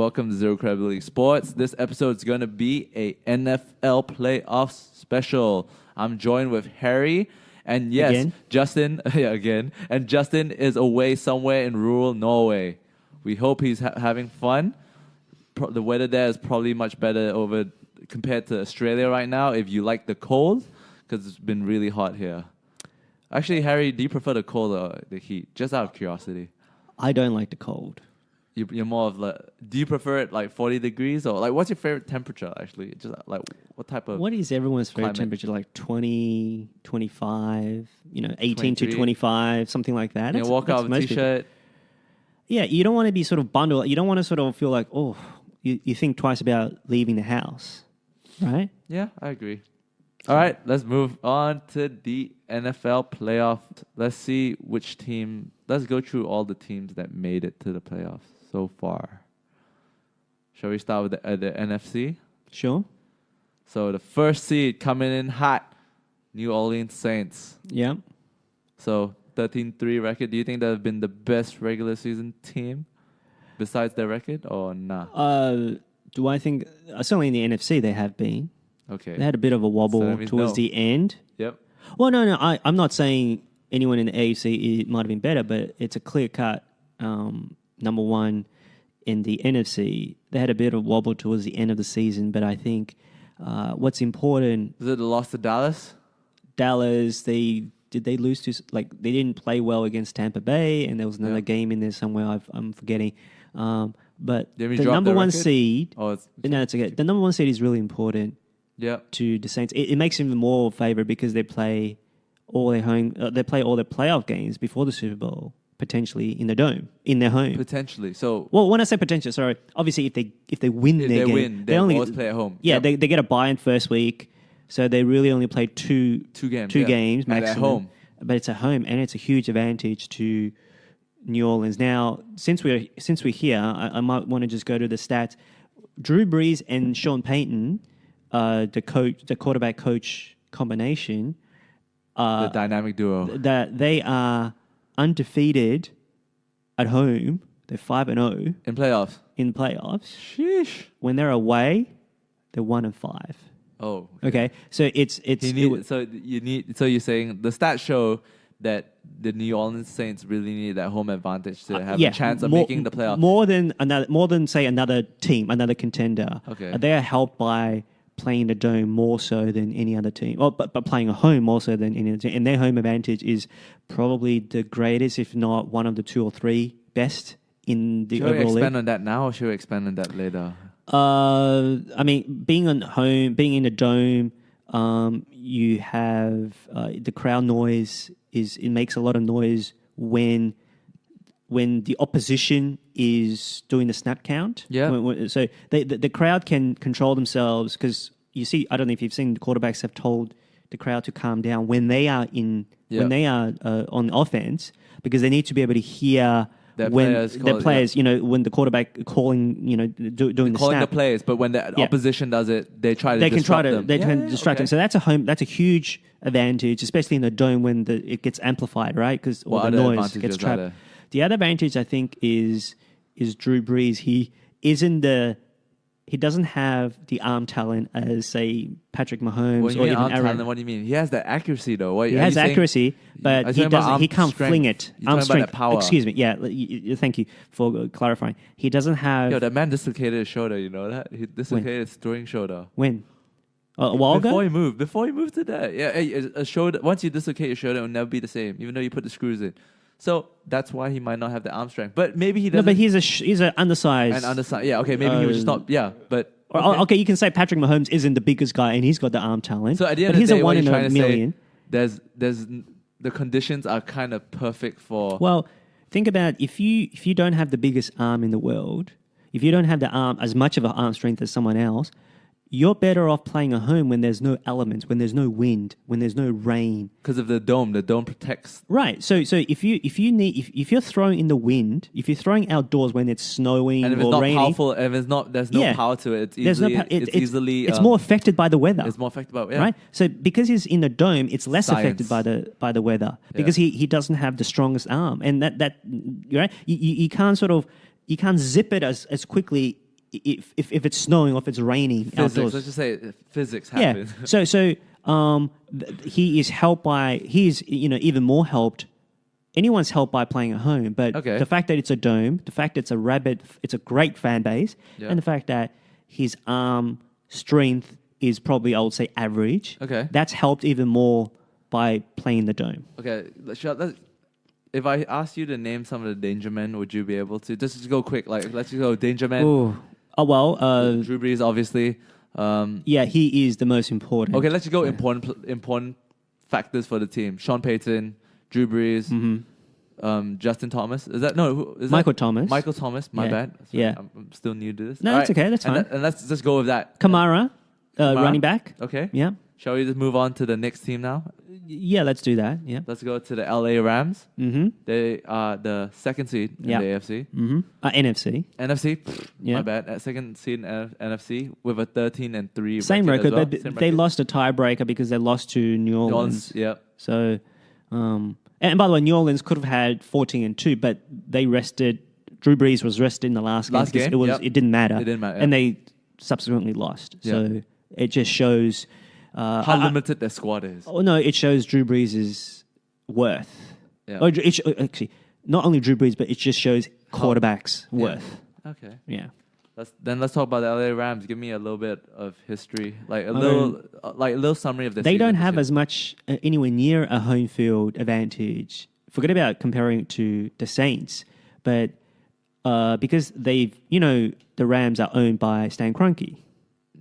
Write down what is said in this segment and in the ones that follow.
welcome to Zero Credibility Sports. This episode is going to be a NFL playoffs special. I'm joined with Harry, and yes, again? Justin, again, and Justin is away somewhere in rural Norway. We hope he's having fun. The weather there is probably much better compared to Australia right now if you like the cold, because it's been really hot here. Actually, Harry, do you prefer the cold or the heat? Just out of curiosity. I don't like the cold. You're more of like, do you prefer it like 40 degrees or like what's your favorite temperature actually? Just like what type of What is everyone's favorite climate? temperature? Like 20, 25, 18 23? to 25, something like that. You walk out with a t-shirt. Yeah, you don't want to be sort of bundled. You don't want to sort of feel like, you think twice about leaving the house, right? Yeah, I agree. All right, let's move on to the NFL playoff. Let's see which team. Let's go through all the teams that made it to the playoffs so far. Shall we start with the NFC? Sure. So the first seed coming in hot, New Orleans Saints. Yeah. So 13-3 record. Do you think that have been the best regular season team besides their record or nah? Do I think, certainly in the NFC they have been. Okay. They had a bit of a wobble towards the end. Yep. Well, no, I'm not saying anyone in the AFC it might have been better, but it's a clear-cut number one in the NFC. They had a bit of a wobble towards the end of the season, but I think what's important... Was it the loss to Dallas? Dallas, did they lose to... Like, they didn't play well against Tampa Bay, and there was another game in there somewhere I'm forgetting. But the number one seed... No, it's okay. The number one seed is really important. Yeah, to the Saints, it makes them more favourite because they play all their playoff games before the Super Bowl, potentially in their home. Potentially. So, well, when I say potential, sorry, obviously if they win their game, they only always play at home. Yeah, they get a bye in first week, so they really only play two games maximum. At home, but it's at home, and it's a huge advantage to New Orleans. Now, since we're here, I might want to just go to the stats. Drew Brees and Sean Payton. The quarterback coach combination, the dynamic duo, that they are undefeated at home. They're 5-0 in playoffs. Sheesh. When they're away, they're 1-5. Oh, okay. So So you're saying the stats show that the New Orleans Saints really need that home advantage to have a chance of making the playoffs. More than say another team, another contender. Okay. They are helped by playing the dome more so than any other team. But playing a home more so than any other team. And their home advantage is probably the greatest, if not one of the two or three best in the overall league. Should we expand on that now or should we expand on that later? I mean, being in the dome, you have the crowd noise. It makes a lot of noise when the opposition is doing the snap count. Yeah. So the crowd can control themselves because you see, I don't know if you've seen, the quarterbacks have told the crowd to calm down when they are on offense, because they need to be able to hear when the quarterback calling, doing the snap. The players, but when the opposition does it, they try to disrupt them. They try to distract them. So that's a huge advantage, especially in the dome when it gets amplified, right? Because all the noise gets trapped. The other advantage, I think, is Drew Brees. He doesn't have the arm talent as, say, Patrick Mahomes or even Aaron. Talent, what do you mean? He has the accuracy, though. He has accuracy, but he can't fling it. Arm strength. Power. Excuse me. Yeah, thank you for clarifying. He doesn't have... Yo, that man dislocated his shoulder, you know that? He dislocated his throwing shoulder. When? A while ago? Before he moved to that. Yeah, a shoulder. Once you dislocate your shoulder, it will never be the same, even though you put the screws in. So that's why he might not have the arm strength. But maybe he doesn't. No, but he's an undersized. Yeah, okay. Maybe he was just not. Yeah, but. Okay, you can say Patrick Mahomes isn't the biggest guy and he's got the arm talent. So at the end of the day, what you're trying to say, there's the conditions are kind of perfect for. Well, think about if you don't have the biggest arm in the world, if you don't have the arm as much of an arm strength as someone else, you're better off playing at home when there's no elements, when there's no wind, when there's no rain. Because of the dome protects. Right. So if you're throwing in the wind, if you're throwing outdoors when it's snowing and if or it's not raining, powerful, if there's no power to it, it's more affected by the weather. It's more affected by right. So because he's in the dome, it's less affected by the weather because he doesn't have the strongest arm, and that right. You can't zip it as quickly if it's snowing or if it's raining Physics. outdoors. Let's just say physics Yeah. happen. He is helped by. He's even more helped. Anyone's helped by playing at home, but Okay. the fact that it's a dome, the fact it's a great fan base, Yeah. and the fact that his arm strength is probably, I would say, average. Okay. That's helped even more by playing the dome. Okay, if I asked you to name some of the danger men, would you be able to? Just go quick. Like, let's just go danger men. Oh well. Drew Brees, obviously. Yeah, he is the most important. Okay, let's just go important factors for the team. Sean Payton, Drew Brees, Justin Thomas. Is that no? Is Michael that, Thomas. Michael Thomas. My Yeah. bad. Sorry, Yeah. I'm still new to this. No, All that's okay, that's fine. And let's just go with that. Kamara, Kamara? running back. Okay. Yeah. Shall we just move on to the next team now? Yeah, let's do that. Yeah. Let's go to the LA Rams. Mm-hmm. They are the second seed in Yeah. the AFC. Mm-hmm. NFC. NFC, Yeah. my bad. Second seed in NFC with a 13-3 Same record, as well. but Same they record. lost a tiebreaker because they lost to New Orleans. Yeah. So, and by the way, New Orleans could have had 14-2, but they rested. Drew Brees was rested in the last game. Last because game, it didn't matter. It didn't matter, and they subsequently lost. So it just shows How limited their squad is. Oh no, it shows Drew Brees' worth. Yeah. Actually, not only Drew Brees, but it just shows quarterbacks' worth. Okay. Yeah. Let's talk about the LA Rams. Give me a little bit of history, like a little summary of the. They season don't this have year. as much anywhere near a home field advantage. Forget about comparing it to the Saints, but because the Rams are owned by Stan Kroenke.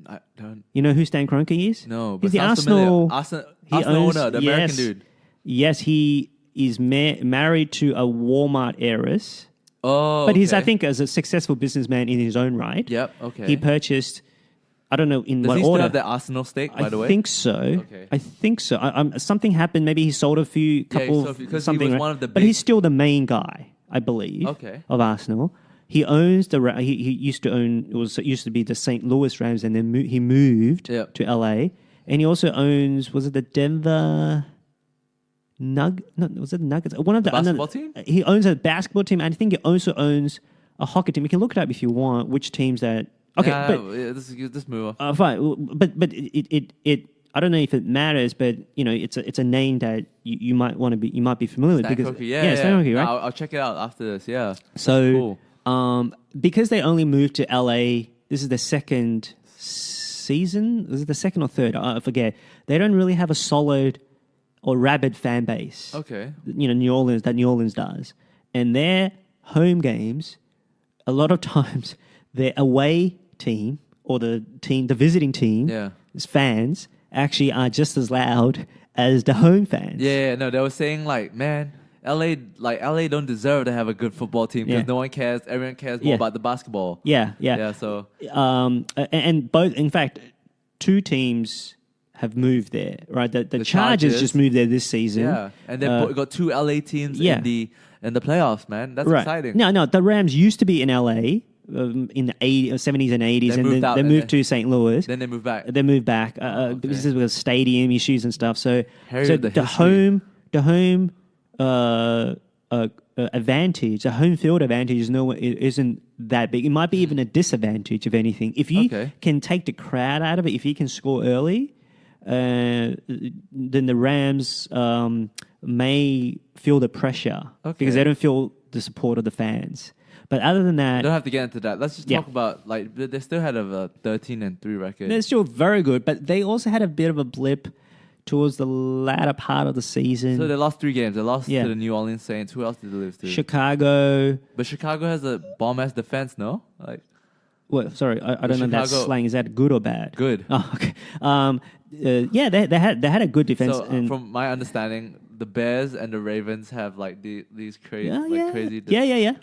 I don't. You know who Stan Kroenke is? No, He's but the sounds Arsenal. familiar. he Arsenal owns- owner, the American yes. dude. Yes, he is married to a Walmart heiress. Oh, But he's, I okay. think, as a successful businessman in his own right. Yep. Okay. He purchased, I don't know in Does what he still order. have the Arsenal stake? By the way, I think so. Okay. I think so. Something happened. Maybe he sold a few couple sold a few- 'cause he something. was right? one of the but big- he's still the main guy, I believe. Okay. Of Arsenal. He owns he used to own. It used to be the St. Louis Rams, and then he moved Yep. to LA. And he also owns. Was it the Denver? No, was it the Nuggets? One of the basketball team? He owns a basketball team, and I think he also owns a hockey team. You can look it up if you want. Which teams that? Okay, but Let's move on. fine. But it I don't know if it matters, but it's a name that you might want to be. You might be familiar with Stan because Kroenke, Stan Kroenke, right? I'll check it out after this. Yeah. So, cool. Because they only moved to LA, this is the second season. Is it the second or third? I forget. They don't really have a solid or rabid fan base. Okay. New Orleans does, and their home games, a lot of times, their away team or the visiting team, Yeah. fans actually are just as loud as the home fans. Yeah, no, they were saying like, man, LA don't deserve to have a good football team because Yeah. no one cares. Everyone cares more Yeah. about the basketball. Yeah. Yeah, so And both, in fact, two teams have moved there, right? The Chargers Chargers. just moved there this season. yeah, and they got two LA teams yeah. in the playoffs, man. That's Right. exciting. No, the Rams used to be in LA in the 70s and 80s, They and moved then out they and moved to St. Louis. Then they moved back. They moved back okay. because this was stadium issues and stuff. So, Harry so of the the history. home advantage, the home field advantage isn't that big. It might be even a disadvantage, if anything. If you Okay. can take the crowd out of it, if you can score early, then the Rams may feel the pressure because they don't feel the support of the fans. But other than that, Don't have to get into that. Let's just Yeah. talk about like they still had a 13-3 record. they're still very good. But they also had a bit of a blip towards the latter part of the season. So they lost 3 games. They lost Yeah. to the New Orleans Saints. Who else did they lose to? Chicago. But Chicago has a bomb-ass defense, no? Like Well, sorry, I don't know that Chicago- slang. Is that good or bad? Good. Oh, okay. Yeah, they had a good defense. So from my understanding, the Bears and the Ravens have like these crazy, crazy. Yeah.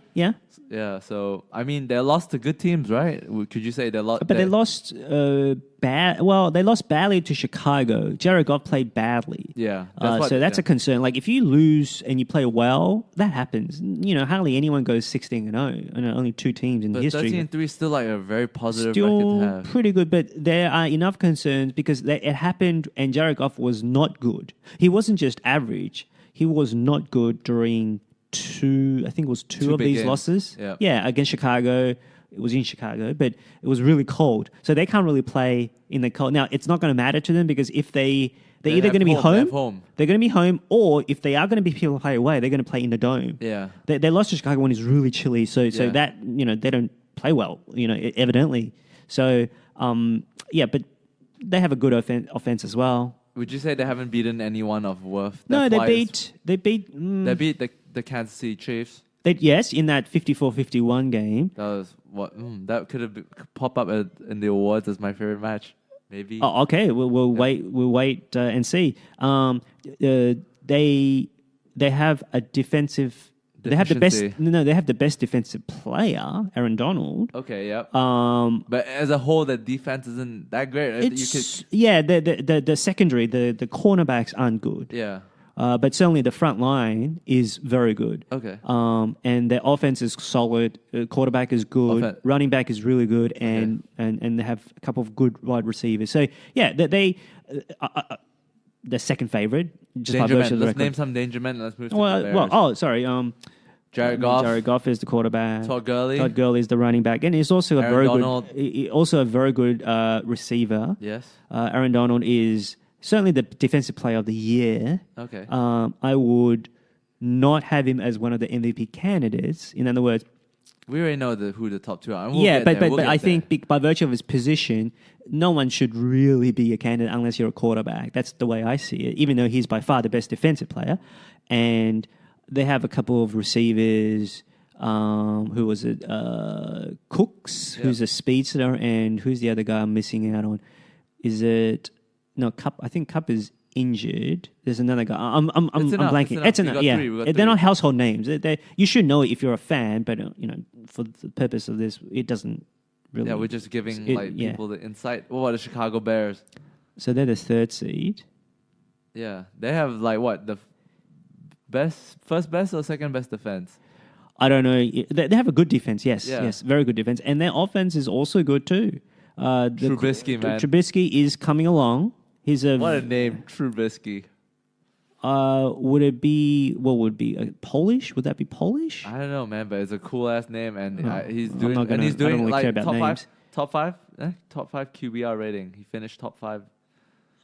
Yeah. So I mean, they lost to good teams, right? Could you say they lost? But they lost bad. Well, they lost badly to Chicago. Jared Goff played badly. Yeah. So that's a concern. Like if you lose and you play well, that happens. Hardly anyone goes 16-0. Only 2 teams in But history. 13-3 is still like a very positive Still record to have. pretty good, but there are enough concerns because it happened and Jared Goff was not good. He wasn't just average. He was not good during two of Two these big games. losses. Yeah. Yeah, against Chicago, It was in Chicago, but it was really cold. So they can't really play in the cold. Now, it's not going to matter to them because if they're either going to be home, they're going to be home, or if they are going to be people play away, they're going to play in the dome. Yeah. They lost to Chicago when it's really chilly. So that, they don't play well, evidently. So, but they have a good offense as well. Would you say they haven't beaten anyone of worth? No, they beat They beat the Kansas City Chiefs. Yes, in that 54-51 game. That was that could have popped up in the awards as my favorite match. Maybe. Oh, okay. We'll wait. We'll wait and see. They have a defensive. They have the best. No, they have the best defensive player, Aaron Donald. Okay, yeah. But as a whole, the defense isn't that great. The secondary, the cornerbacks aren't good. Yeah. But certainly the front line is very good. Okay. And their offense is solid. Quarterback is good. Running back is really good, and they have a couple of good wide receivers. So yeah, they the second favorite. Just by virtue of the Let's record. name some danger men. Let's move to the Bears. Jared Goff. Jared Goff is the quarterback. Todd Gurley. Todd Gurley is the running back, and he's also a very good receiver. Yes. Aaron Donald is certainly the defensive player of the year. Okay. I would not have him as one of the MVP candidates. In other words, we already know who the top two are. But I think by virtue of his position, no one should really be a candidate unless you're a quarterback. That's the way I see it, even though he's by far the best defensive player. And they have a couple of receivers. Who was it? Cooks, who's a speedster, and who's the other guy I'm missing out on? Is it... No, Cup. I think Cup is injured. There's another guy. I'm blanking. It's enough. Yeah, they're not household names. You should know it if you're a fan, but for the purpose of this, it doesn't really. Yeah, we're just giving people the insight. What about the Chicago Bears? So they're the third seed. Yeah, they have the first best or second best defense. I don't know. They have a good defense. Yes, very good defense, and their offense is also good too. Trubisky, man. Trubisky is coming along. What a name, Trubisky. Would it be Polish? Would that be Polish? I don't know, man, but it's a cool ass name, and he's I doing don't really care about top five QBR rating. He finished top 5 in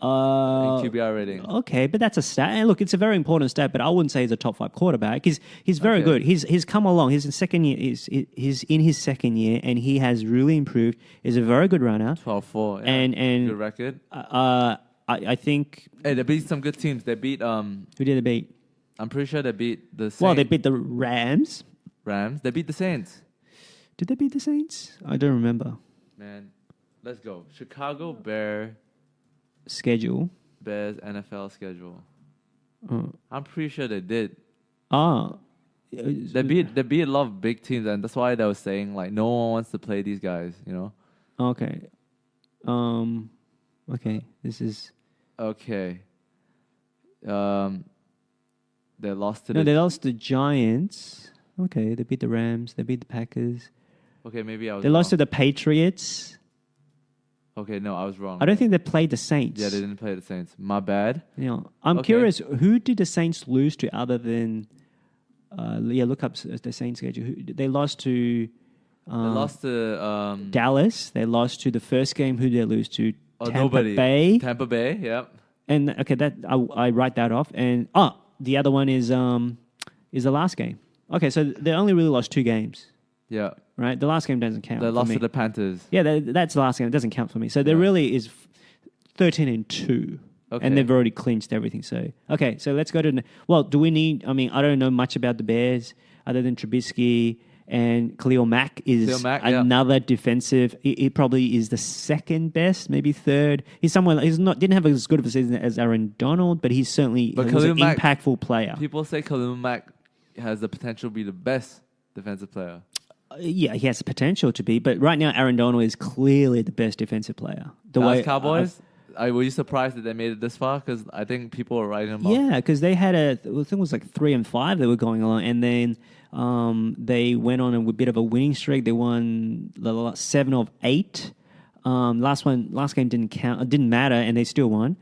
Uh, QBR rating. Okay, but that's a stat. And look, it's a very important stat, but I wouldn't say he's a top 5 quarterback. He's very good. He's come along. He's in second year. He's in his second year, and he has really improved. He's a very good runner. 12-4. Yeah. And good record. I think. Hey, they beat some good teams. They beat Who did they beat? I'm pretty sure they beat the Saints. Well, they beat the Rams. They beat the Saints. Did they beat the Saints? I don't remember. Man, let's go. Chicago Bears NFL schedule. I'm pretty sure they did. They beat a lot of big teams, and that's why they were saying no one wants to play these guys. Okay. Okay. This is okay. They lost to they lost the Giants. Okay, they beat the Rams. They beat the Packers. Okay, maybe I was. They lost to the Patriots. Okay, no, I was wrong. I don't think they played the Saints. Yeah, they didn't play the Saints. My bad. I'm curious, who did the Saints lose to other than... look up the Saints schedule. They lost to... they lost to... Dallas. They lost to the first game. Who did they lose to? Tampa Bay. Tampa Bay, yep. And, okay, that I write that off. And, the other one is the last game. Okay, so they only really lost 2 games. Yeah. Right? The last game doesn't count. They lost to the Panthers. Yeah, that's the last game. It doesn't count for me. So there really is 13-2. Okay. And they've already clinched everything. So, okay, so let's go to... Well, do we need... I mean, I don't know much about the Bears other than Trubisky, and Khalil Mack is another defensive... He probably is the second best, maybe third. He's didn't have as good of a season as Aaron Donald, but he's certainly an impactful player. People say Khalil Mack has the potential to be the best defensive player. Yeah, he has the potential to be, but right now Aaron Donald is clearly the best defensive player. Cowboys? Were you surprised that they made it this far? Because I think people were writing them off. Yeah, because they had I think it was 3-5 they were going along, and then they went on a bit of a winning streak. They won the last 7 of 8. Last game didn't count. It didn't matter, and they still won.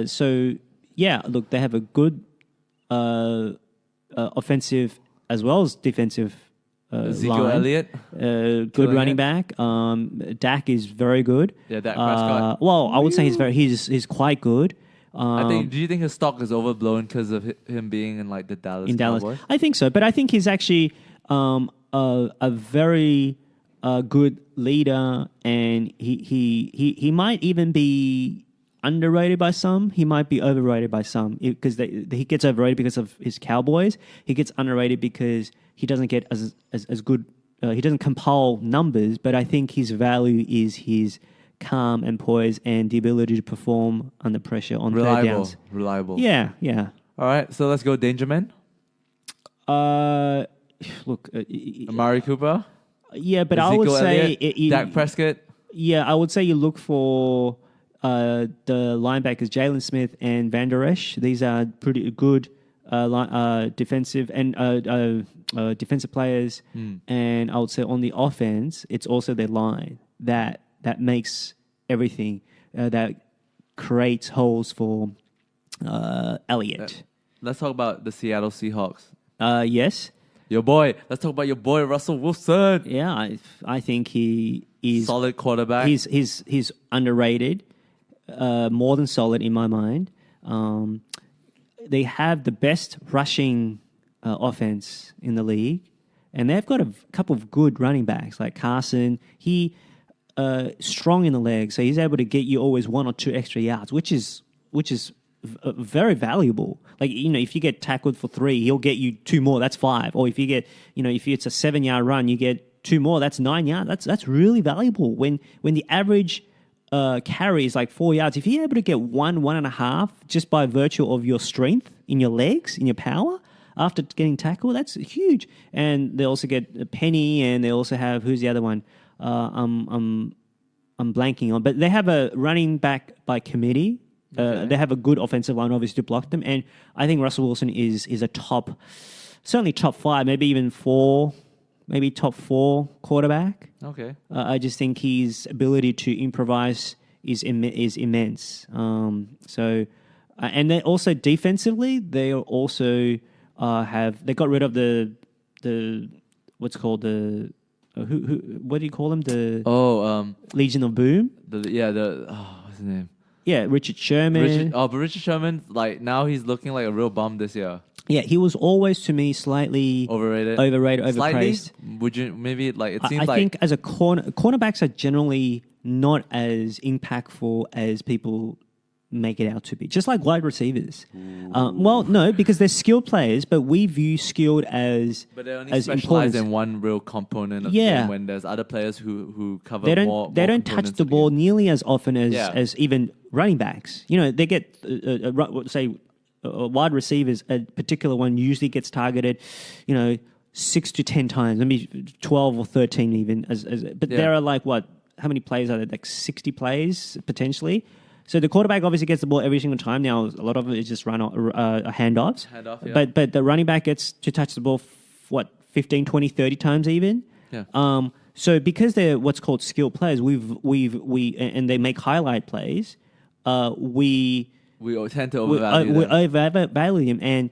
So yeah, look, they have a good offensive as well as defensive Ezekiel line. Elliott. Good Killing running it. back. Dak is very good. Yeah, Dak Prescott. Well, I would say he's quite good. I think. Do you think his stock is overblown because of him being in like the Dallas in Dallas? Cowboys? I think so, but I think he's actually a very good leader, and he might even be underrated by some. He might be overrated by some because he gets overrated because of his Cowboys. He gets underrated because he doesn't get as good. He doesn't compile numbers, but I think his value is his calm and poise and the ability to perform under pressure on third downs. Reliable. Yeah, yeah. All right, so let's go Danger Man. Look, Amari Cooper. yeah, but Ezekiel I would say Elliott, Dak Prescott. Yeah, I would say you look for the linebackers Jalen Smith and Van Der Esch. These are pretty good defensive and defensive players. And I would say on the offense, it's also their line that makes everything that creates holes for Elliott. Let's talk about the Seattle Seahawks. Yes. Your boy. Let's talk about your boy Russell Wilson. Yeah, I think he is Solid quarterback. He's underrated, more than solid in my mind. They have the best rushing offense in the league, and they've got a couple of good running backs like Carson. He strong in the legs, so he's able to get you always 1 or 2 extra yards, which is very valuable. Like, if you get tackled for 3, he'll get you 2 more. That's 5. Or if you get, if it's a 7-yard run, you get 2 more. That's 9 yards. That's really valuable. When the average carry is like 4 yards, if you're able to get 1.5 just by virtue of your strength in your legs, in your power after getting tackled, that's huge. And they also get Penny, and they also have, who's the other one? I'm blanking on, but they have a running back by committee. Okay. They have a good offensive line, obviously, to block them. And I think Russell Wilson is a certainly top 5, maybe even 4, maybe top 4 quarterback. Okay. I just think his ability to improvise is immense. And then also defensively, they are also they got rid of the what's called the what do you call them, the Legion of Boom? What's his name? Yeah, Richard Sherman. But Richard Sherman, like now he's looking like a real bum this year. Yeah, he was always to me slightly Overrated, overpraised. Slightly? Would you maybe like? It seems I think as a cornerbacks are generally not as impactful as people make it out to be. Just like wide receivers. Well, no, because they're skilled players, but we view skilled as But they only as specialize important. in one real component of the game when there's other players who cover more. They don't touch the ball nearly as often as even running backs. They get wide receivers. A particular one usually gets targeted, 6 to 10 times, maybe 12 or 13 even. There are like what? How many plays are there? Like 60 plays potentially. So the quarterback obviously gets the ball every single time. Now, a lot of it is just handoffs. Yeah. But the running back gets to touch the ball, 15, 20, 30 times even? Yeah. So because they're what's called skilled players, and they make highlight plays, we tend to overvalue them. overvalue them. And,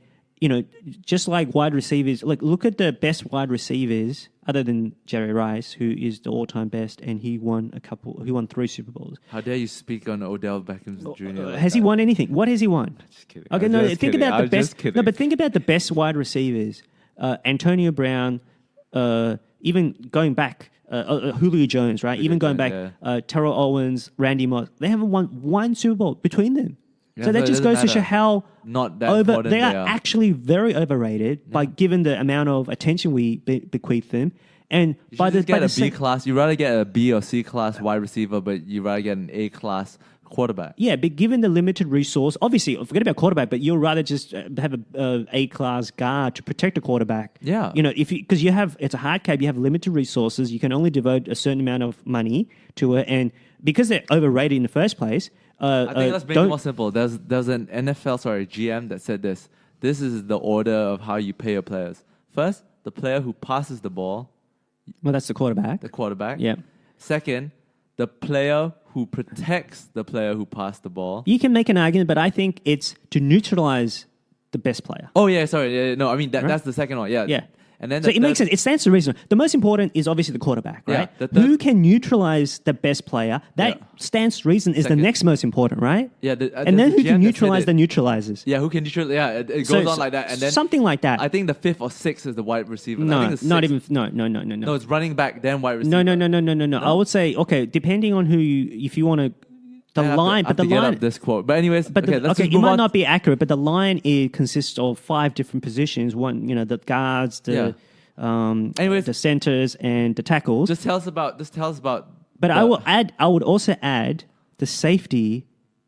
just like wide receivers, like look at the best wide receivers other than Jerry Rice, who is the all-time best, and he won 3 Super Bowls. How dare you speak on Odell Beckham Jr. Has he won anything? What has he won? Just kidding. Okay, think about the best. No, but think about the best wide receivers: Antonio Brown, even going back, Julio Jones, right? Even going back, Terrell Owens, Randy Moss. They haven't won 1 Super Bowl between them. Yeah, so that just goes to show how not that important they are actually very overrated by given the amount of attention we bequeath them. And by the B class, you rather get a B or C class wide receiver, but you rather get an A class quarterback. Yeah, but given the limited resource, obviously, forget about quarterback, but you'll rather just have a A-class guard to protect a quarterback. Yeah. Because it's a hard cap, you have limited resources, you can only devote a certain amount of money to it, and because they're overrated in the first place. I think let's make it more simple. There's an NFL GM that said this. This is the order of how you pay your players. First, the player who passes the ball. Well, that's the quarterback. The quarterback. Yeah. Second, the player who protects the player who passed the ball. You can make an argument, but I think it's to neutralize the best player. Oh, yeah, sorry. No, I mean, that's the second one. Yeah. Yeah. And then So it makes sense. It stands to reason. The most important is obviously the quarterback, right? Yeah, the third- Who can neutralize the best player? That stands to reason is Second. the next most important, right? Yeah, and then the who GM can that neutralize said the it. neutralizers? Yeah, who can neutralize? Yeah, it goes on like that, and then something like that. I think the 5th or 6th is the wide receiver. I No, think the not 6th. even. No. No, it's running back then wide receiver. No. I would say okay, depending on who you, if you want to, the line, but the get line. up this quote. But anyways, But okay, let's just it move might on. not be accurate, but the line consists of 5 different positions. One, the guards, the Anyways, the centers, and the tackles. Just tell us about. But I would also add the safety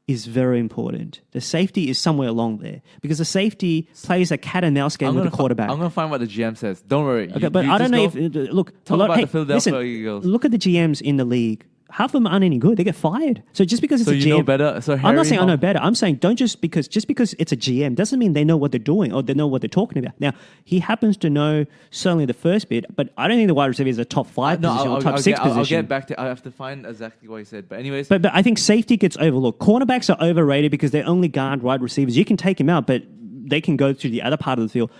is very important. The safety is somewhere along there because the safety plays a cat and mouse game with the quarterback. I'm going to find what the GM says. Don't worry. Okay, but I don't know if look. Talk about the Philadelphia listen, Eagles. Look at the GMs in the league. Half of them aren't any good. They get fired. So just because it's a GM, know better. So I'm not saying I know better. I'm saying don't just because it's a GM doesn't mean they know what they're doing or they know what they're talking about. Now he happens to know certainly the first bit, but I don't think the wide receiver is a top 5 position or top 6 position. I'll get back to. I have to find exactly what he said. But anyways, but I think safety gets overlooked. Cornerbacks are overrated because they only guard wide receivers. You can take them out, but they can go to the other part of the field.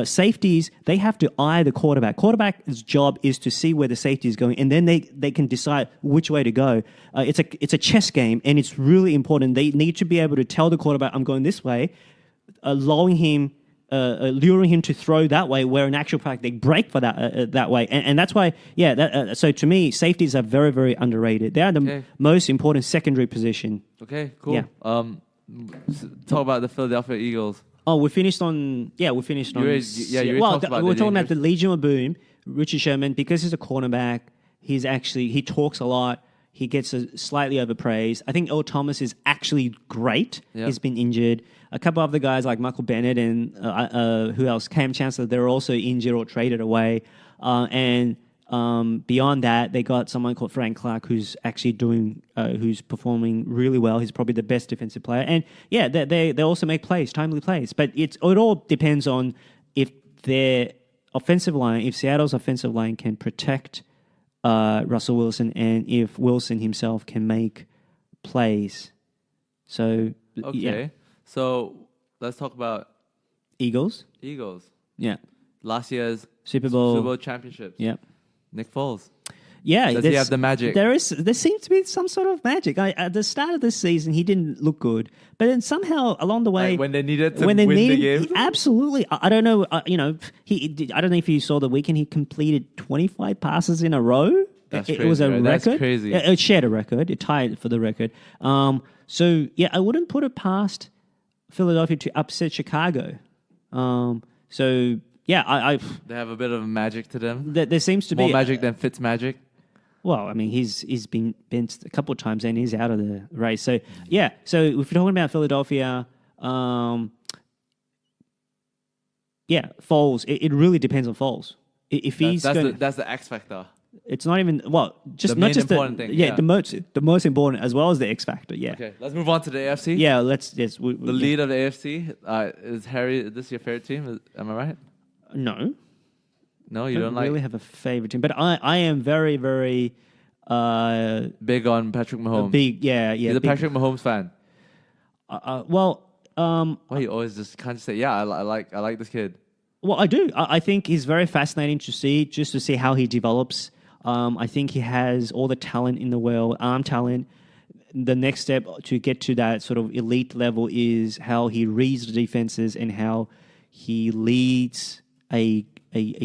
Safeties, they have to eye the quarterback. Quarterback's job is to see where the safety is going, and then they can decide which way to go. It's a chess game, and it's really important. They need to be able to tell the quarterback, I'm going this way, luring him to throw that way, where in actual fact they break for that way. And that's why, so to me, safeties are very, very underrated. They are the most important secondary position. Okay, cool. Yeah. Talk about the Philadelphia Eagles. Oh, we finished on. You already talked about we're talking about the Legion of Boom, Richard Sherman, because he's a cornerback. He talks a lot. He gets slightly overpraised. I think Earl Thomas is actually great. Yep. He's been injured. A couple of other guys like Michael Bennett and who else? Cam Chancellor. They're also injured or traded away. And beyond that, they got someone called Frank Clark who's actually who's performing really well. He's probably the best defensive player. And yeah, they also make plays, timely plays. But it all depends on if their offensive line, if Seattle's offensive line can protect Russell Wilson and if Wilson himself can make plays. So, okay. Yeah. So let's talk about Eagles. Yeah. Last year's Super Bowl championships. Yeah. Nick Foles. Yeah, does he have the magic? There seems to be some sort of magic. At the start of this season, he didn't look good, but then somehow along the way, like when they needed to win the game, absolutely. I don't know. I don't know if you saw the weekend. He completed 25 passes in a row. It was a record. That's crazy. It shared a record. It tied for the record. So yeah, I wouldn't put it past Philadelphia to upset Chicago. So. Yeah, they have a bit of magic to them. There seems to be more magic than Fitz magic. Well, I mean, he's been benched a couple of times and he's out of the race. So yeah, so if you're talking about Philadelphia, Foles, it really depends on Foles. If that's the X factor. It's not even just the not just important thing. Yeah, the most important as well as the X factor. Yeah. Okay, let's move on to the AFC. Yeah, the lead of the AFC is Harry. Is this your favorite team? Am I right? No, you don't really have a favorite team, but I am very, very big on Patrick Mahomes. He's a Patrick Mahomes fan. Why you always just can't just say I like this kid? Well, I do. I think he's very fascinating to see how he develops. I think he has all the talent in the world, arm talent. The next step to get to that sort of elite level is how he reads the defenses and how he leads a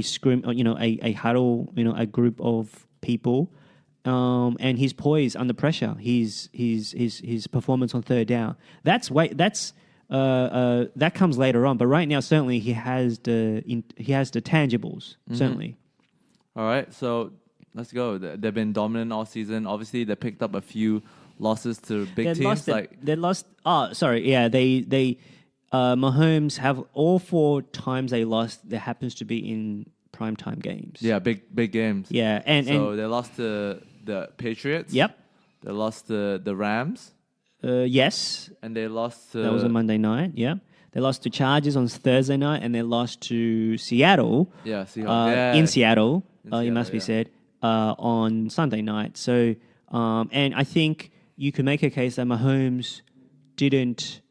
scrim, a huddle, a group of people, and his poise under pressure, his performance on third down. That comes later on, but right now certainly he has the tangibles. Mm-hmm. Certainly. All right, so let's go. They've been dominant all season. Obviously, they picked up a few losses to big teams. They lost. Oh, sorry. Yeah, they. Mahomes have all 4 times they lost. There happens to be in primetime games. Yeah, big games. Yeah, and they lost to the Patriots. Yep. They lost to the Rams. Yes. And they lost to... That was a Monday night. Yeah. They lost to Chargers on Thursday night, and they lost to Seattle. Yeah, Seahawks. In Seattle, it must be said, on Sunday night. So, and I think you could make a case that Mahomes didn't.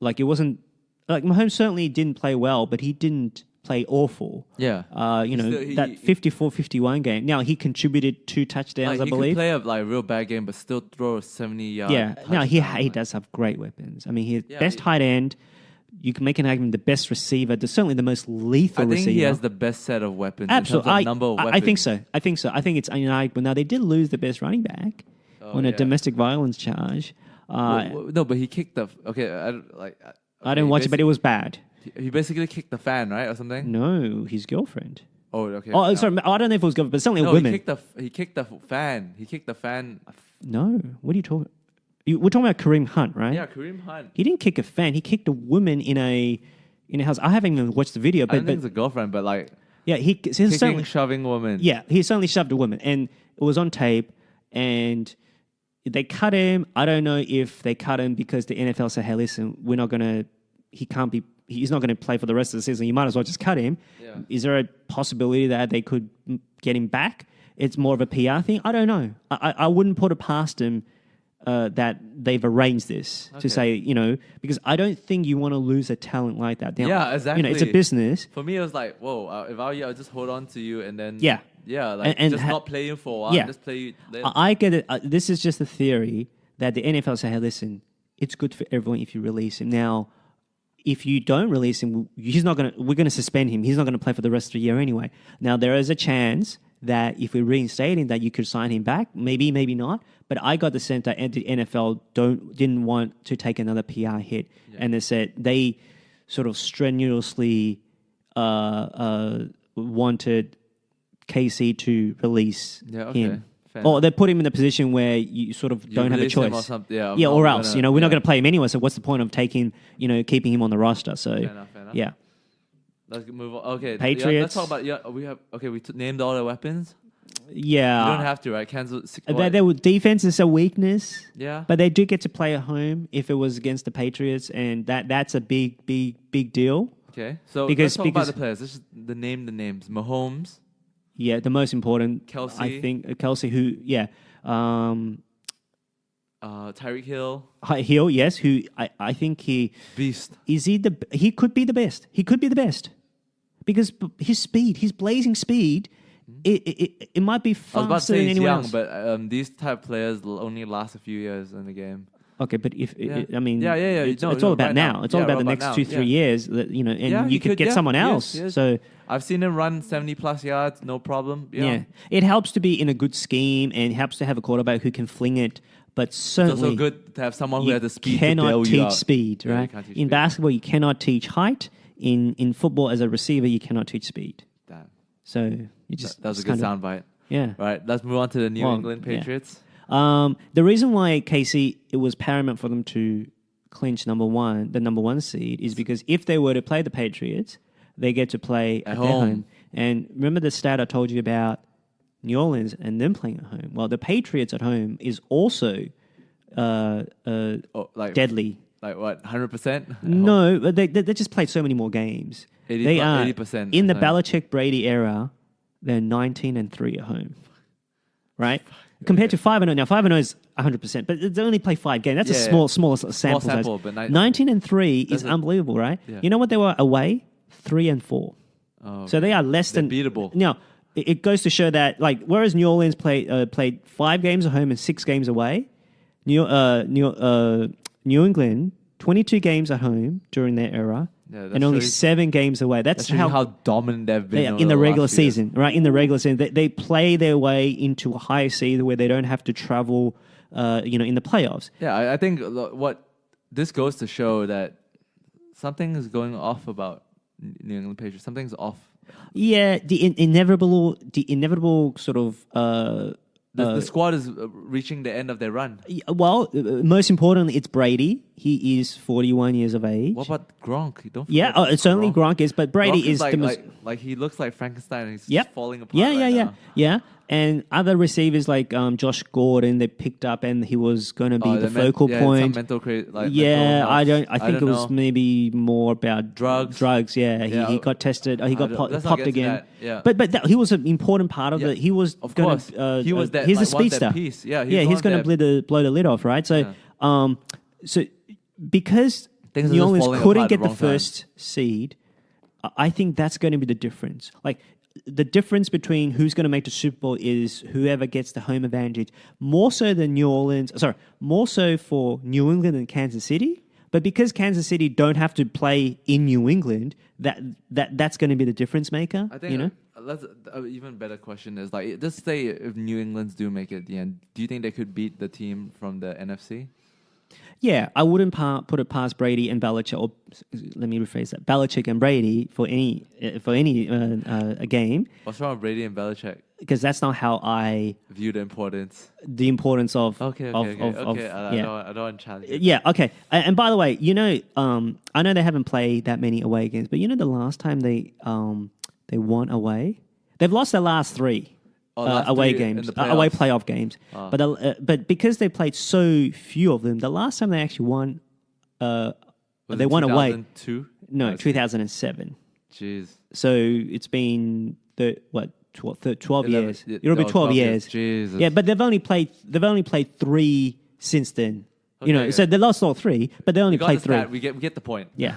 It wasn't. Mahomes certainly didn't play well, but he didn't played awful. Yeah. That 54-51 game. Now, he contributed 2 touchdowns, I he believe. He could play a real bad game, but still throw a 70-yard touchdown. Now, he does have great weapons. I mean, he's best tight end. You can make an argument the best receiver. There's certainly the most lethal receiver. I think he has the best set of weapons. Absolutely. In terms of number of weapons. I think so. I think it's unarguable. Now, they did lose the best running back on a domestic violence charge. No, but he kicked the... Okay, I didn't watch it, but it was bad. He basically kicked the fan, right, or something? No, his girlfriend. Oh, okay. Oh, sorry. I don't know if it was girlfriend, but certainly women. He kicked the fan. He kicked the fan. No, what are you talking? We're talking about Kareem Hunt, right? Yeah, Kareem Hunt. He didn't kick a fan. He kicked a woman in a house. I haven't even watched the video. But, I don't think it's a girlfriend, but like... Yeah, kicking, shoving woman. Yeah, he certainly shoved a woman. And it was on tape. And they cut him. I don't know if they cut him because the NFL said, hey, listen, he's not going to play for the rest of the season. You might as well just cut him. Yeah. Is there a possibility that they could get him back? It's more of a PR thing. I don't know. I wouldn't put it past him that they've arranged this to say, because I don't think you want to lose a talent like that. Now, exactly. It's a business. For me, it was like, whoa, if I were you, I'll just hold on to you and then... not play you for a while. Yeah. Just play you later. I get it. This is just a theory that the NFL say, hey, listen, it's good for everyone if you release him. Now, if you don't release him, we're going to suspend him. He's not going to play for the rest of the year anyway. Now, there is a chance that if we reinstate him, that you could sign him back. Maybe, maybe not. But I got the sense that the NFL didn't want to take another PR hit. Yeah. And they sort of strenuously wanted KC to release him. Or they put him in a position where you sort of don't have a choice. Or else. We're not going to play him anyway. So what's the point of keeping him on the roster? So fair enough. Yeah. Let's move on. Okay, Patriots. Let's talk about we named all their weapons. Yeah, you don't have to, right? Kansas. Defense is a weakness. Yeah, but they do get to play at home if it was against the Patriots, and that's a big deal. Okay, so let's talk about the players. Let's just the names. Mahomes. Yeah, the most important. Kelsey. I think Kelsey, who Tyreek Hill. Hill, yes. Who I think beast. He could be the best. He could be the best because his speed, his blazing speed. It might be faster than anyone else. But these type of players will only last a few years in the game. Okay, but it's all about now. It's all about the next 2-3 years. And you could get someone else. Yes. So I've seen him run 70+ yards, no problem. Yeah, it helps to be in a good scheme and helps to have a quarterback who can fling it. But certainly, it's also good to have someone who has the speed. You cannot teach speed, right? In speed. Basketball, you cannot teach height. In football, as a receiver, you cannot teach speed. Damn. So you just that was a good soundbite. Yeah. Right. Let's move on to the New England Patriots. Yeah. The reason why KC it was paramount for them to clinch the number one seed, is because if they were to play the Patriots, they get to play at their home. And remember the stat I told you about New Orleans and them playing at home. Well, the Patriots at home is also deadly. Like what, 100%? No, but they just played so many more games. 80% in the Belichick Brady era. They're 19-3 at home, right? Compared to 5-0. Now 5-0 is 100%, but they only play 5 games. That's a small sample size. But 19-3 is unbelievable, right? Yeah. You know what they were away? 3-4. Oh, so they are less than beatable. Now it goes to show that, like, whereas New Orleans played 5 games at home and 6 games away, New England 22 games at home during their era. Yeah, and only 7 games away. That's how dominant they've been in the regular season, right? In the regular season, they play their way into a higher seed where they don't have to travel, in the playoffs. Yeah, I think what this goes to show that something is going off about New England Patriots. Something's off. Yeah, the inevitable sort of. The squad is reaching the end of their run. Well, most importantly, it's Brady. He is 41 years of age. What about Gronk? You don't. Yeah, it's only Gronk is, but Brady Gronk is the most. Like he looks like Frankenstein. And he's just falling apart. Yeah. And other receivers like Josh Gordon, they picked up, and he was going to be the focal point. Some mental I think it was maybe more about drugs. He got tested. He got popped again. Yeah. But he was an important part of it. He was of course. He was that. He's a speedster. Piece. He's going to blow the lid off, right? So, so because New Orleans couldn't get the first seed, I think that's going to be the difference. Like the difference between who's going to make the Super Bowl is whoever gets the home advantage, more so than more so for New England and Kansas City. But because Kansas City don't have to play in New England, that's going to be the difference maker. I think that's an even better question is like, just say if New England's do make it at the end, do you think they could beat the team from the NFC? Yeah, I wouldn't put it past Brady and Belichick, or let me rephrase that, Belichick and Brady for any a game. What's wrong with Brady and Belichick? Because that's not how I view the importance of okay. I don't want to challenge it. Yeah, okay. And by the way, I know they haven't played that many away games, but the last time they won away, they've lost their last three. Away games, away playoff games, but because they played so few of them, the last time they actually won, they won away. 2002? No, 2007. Jeez. So it's been 12 years. It'll be 12 years. Jesus. Yeah, but they've only played 3 since then. Okay. So they lost all 3, but they only played 3. We get the point. Yeah.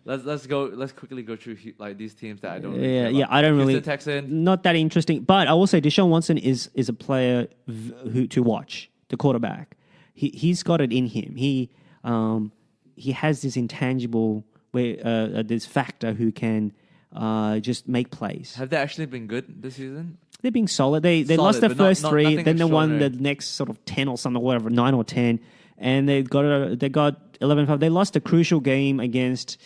Let's quickly go through like these teams that I don't. I don't really. Texan. Not that interesting, but I will say Deshaun Watson is a player who to watch. The quarterback, he's got it in him. He has this intangible this factor who can just make plays. Have they actually been good this season? They're being solid. They lost their first 3, then they won the extraordinary. next sort of 10 or something, whatever, 9 or 10. And they got 11-5. They lost a crucial game against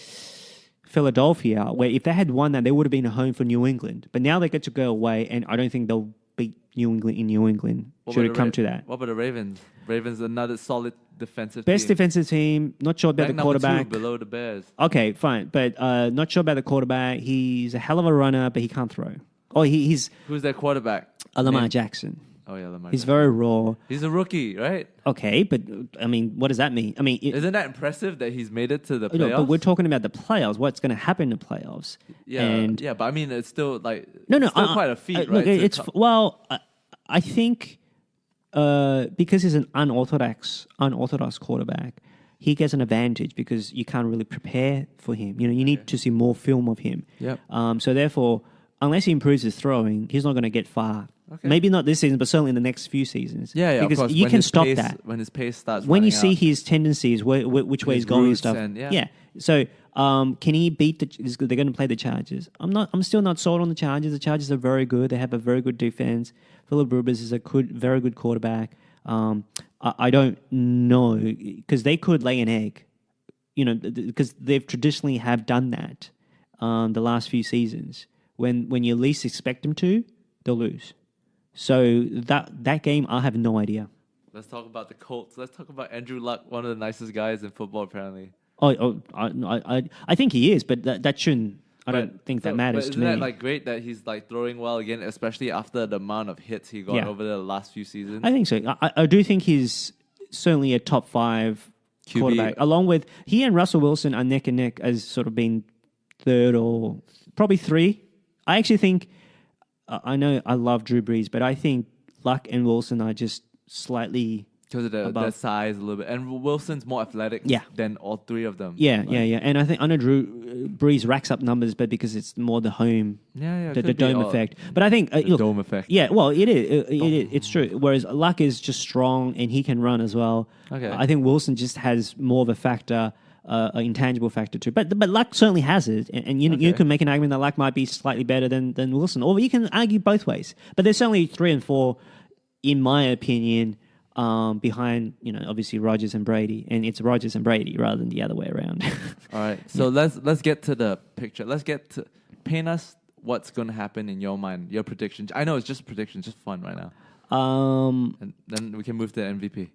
Philadelphia, where if they had won that, they would have been a home for New England. But now they get to go away, and I don't think they'll beat New England in New England. Should it come to that? What about the Ravens? Ravens, another solid defensive Best team. defensive team. Not sure about Rank the quarterback. number 2 below the Bears. Okay, fine. But not sure about the quarterback. He's a hell of a runner, but he can't throw. Oh, he's Who's their quarterback? Lamar Jackson. Oh yeah, Lamar. He's Jackson. very raw. He's a rookie, right? Okay, but I mean, what does that mean? I mean, Isn't that impressive that he's made it to the playoffs? No, but we're talking about the playoffs. What's going to happen in the playoffs? Yeah, but I mean, it's still like still quite a feat, look, right? I think because he's an unorthodox quarterback, he gets an advantage because you can't really prepare for him. You need to see more film of him. Yep. So therefore, unless he improves his throwing, he's not going to get far. Okay. Maybe not this season, but certainly in the next few seasons. Yeah, because of course. you can stop that when his pace starts. when you running see out. his tendencies, which way he's going and stuff. Yeah. So can he beat they're going to play the Chargers? I'm still not sold on the Chargers. The Chargers are very good. They have a very good defense. Philip Rivers is a very good quarterback. I don't know because they could lay an egg, because they've traditionally have done that the last few seasons. When you least expect them to, they'll lose. So that game, I have no idea. Let's talk about the Colts. Let's talk about Andrew Luck, one of the nicest guys in football, apparently. I think he is, but that shouldn't. I don't think that matters to me. Isn't that great that he's throwing well again, especially after the amount of hits he got over the last few seasons? I think so. I do think he's certainly a top 5 QB. quarterback. Along with he and Russell Wilson are neck and neck as sort of being 3rd or probably 3. I actually think. I know I love Drew Brees, but I think Luck and Wilson are just slightly because of their size a little bit, and Wilson's more athletic than all 3 of them. Yeah. And I think Drew Brees racks up numbers, but because it's more the home, the dome effect. But I think dome effect. Yeah, well, it is. It's true. Whereas Luck is just strong and he can run as well. Okay. I think Wilson just has more of a factor. An intangible factor too, but Luck certainly has it, and you can make an argument that Luck might be slightly better than Wilson, or you can argue both ways. But there's certainly 3 and 4, in my opinion, behind obviously Rodgers and Brady, and it's Rodgers and Brady rather than the other way around. All right, so let's get to the picture. Let's paint us what's going to happen in your mind, your predictions. I know it's just predictions, just fun right now. And then we can move to the MVP.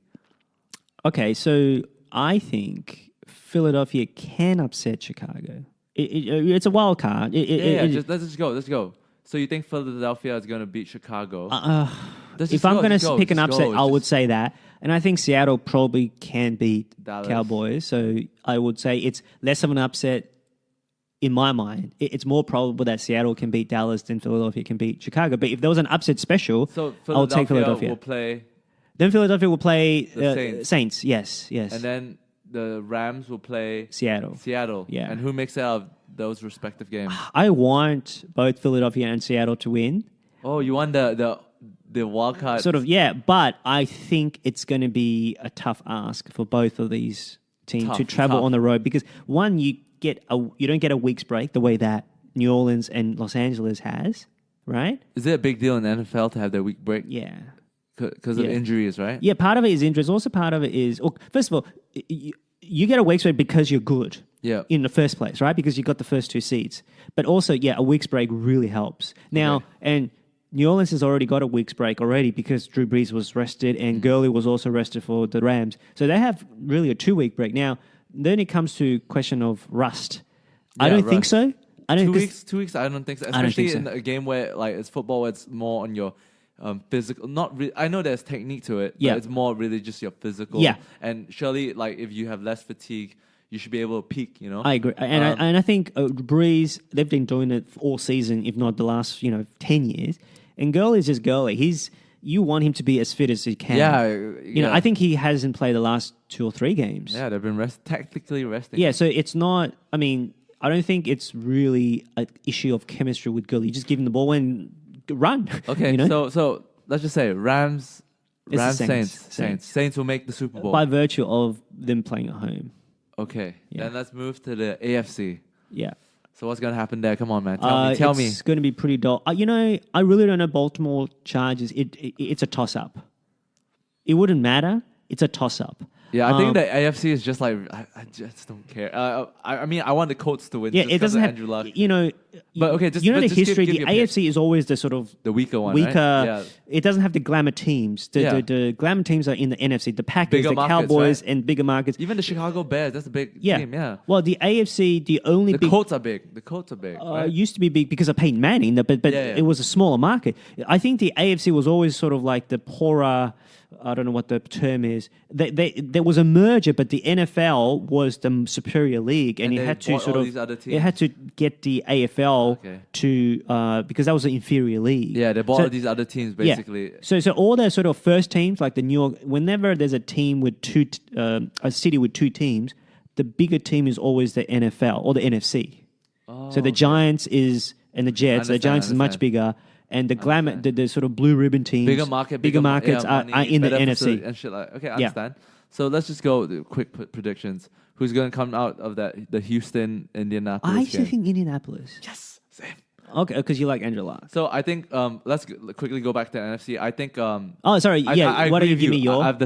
Okay, so I think Philadelphia can upset Chicago. It's a wild card. Let's go. So you think Philadelphia is going to beat Chicago? If I'm going to pick an upset, I would say that. And I think Seattle probably can beat Dallas. Cowboys. So I would say it's less of an upset in my mind. It's more probable that Seattle can beat Dallas than Philadelphia can beat Chicago. But if there was an upset special, I'll take Philadelphia. Then Philadelphia will play the Saints. Yes. And then the Rams will play Seattle. Yeah. And who makes it out of those respective games? I want both Philadelphia and Seattle to win. Oh, you want the wild card? Sort of, yeah. But I think it's going to be a tough ask for both of these teams to travel on the road because one, you don't get a week's break the way that New Orleans and Los Angeles has, right? Is it a big deal in the NFL to have their week break? Yeah. Because of injuries, right? Yeah, part of it is injuries. Also, part of it is, first of all, you get a week's break because you're good in the first place, right? Because you got the first 2 seeds. But also, a week's break really helps. Now, and New Orleans has already got a week's break already because Drew Brees was rested and Gurley was also rested for the Rams. So they have really a 2-week break. Now, then it comes to question of rust. I don't think so. I don't 2 weeks. I don't think so. Especially in a game where it's football, where it's more on your physical. I know there's technique to it. But it's more really just your physical. Yeah. And surely, if you have less fatigue, you should be able to peak. I agree, and I think Breeze, they've been doing it all season, if not the last 10 years. And Gurley is just Gurley. You want him to be as fit as he can. Yeah. I think he hasn't played the last 2 or 3 games. Yeah, they've been technically resting. Yeah, so it's not. I mean, I don't think it's really an issue of chemistry with Gurley. You just give him the ball and run. Okay, so let's just say Rams, Saints will make the Super Bowl by virtue of them playing at home. Okay, then let's move to the AFC. Yeah. So what's going to happen there? Come on, man. Tell me. It's going to be pretty dull. I really don't know Baltimore Chargers. It's a toss-up. It wouldn't matter. It's a toss-up. Yeah, I think the AFC is just I just don't care. I mean, I want the Colts to win. Yeah, it doesn't have Andrew Luck. But okay, the history. The AFC is always the sort of the weaker one. Weaker. Right? Yeah. It doesn't have the glamour teams. The glamour teams are in the NFC. The Packers, bigger the markets, Cowboys, right? And bigger markets. Even the Chicago Bears. That's a big team. Yeah. Well, the AFC, the Colts are big. The Colts are big. Right? Used to be big because of Peyton Manning, but it was a smaller market. I think the AFC was always sort of like the poorer. I don't know what the term is. There was a merger, but the NFL was the superior league, and it had to it had to get the AFL to because that was an inferior league. Yeah, they bought all these other teams basically. Yeah. So all the sort of first teams, like the New York, whenever there's a team with a city with 2 teams, the bigger team is always the NFL or the NFC. So the Giants and the Jets. The Giants is much bigger. And the sort of blue ribbon teams, bigger markets are in the NFC and shit like. Okay, I understand. So let's just go quick predictions. Who's going to come out of the Houston Indianapolis? I actually think Indianapolis. Yes, same. Okay, because you like Andrew Luck. So I think let's quickly go back to NFC. I think. Sorry. Yeah. Why don't you give me your? I have the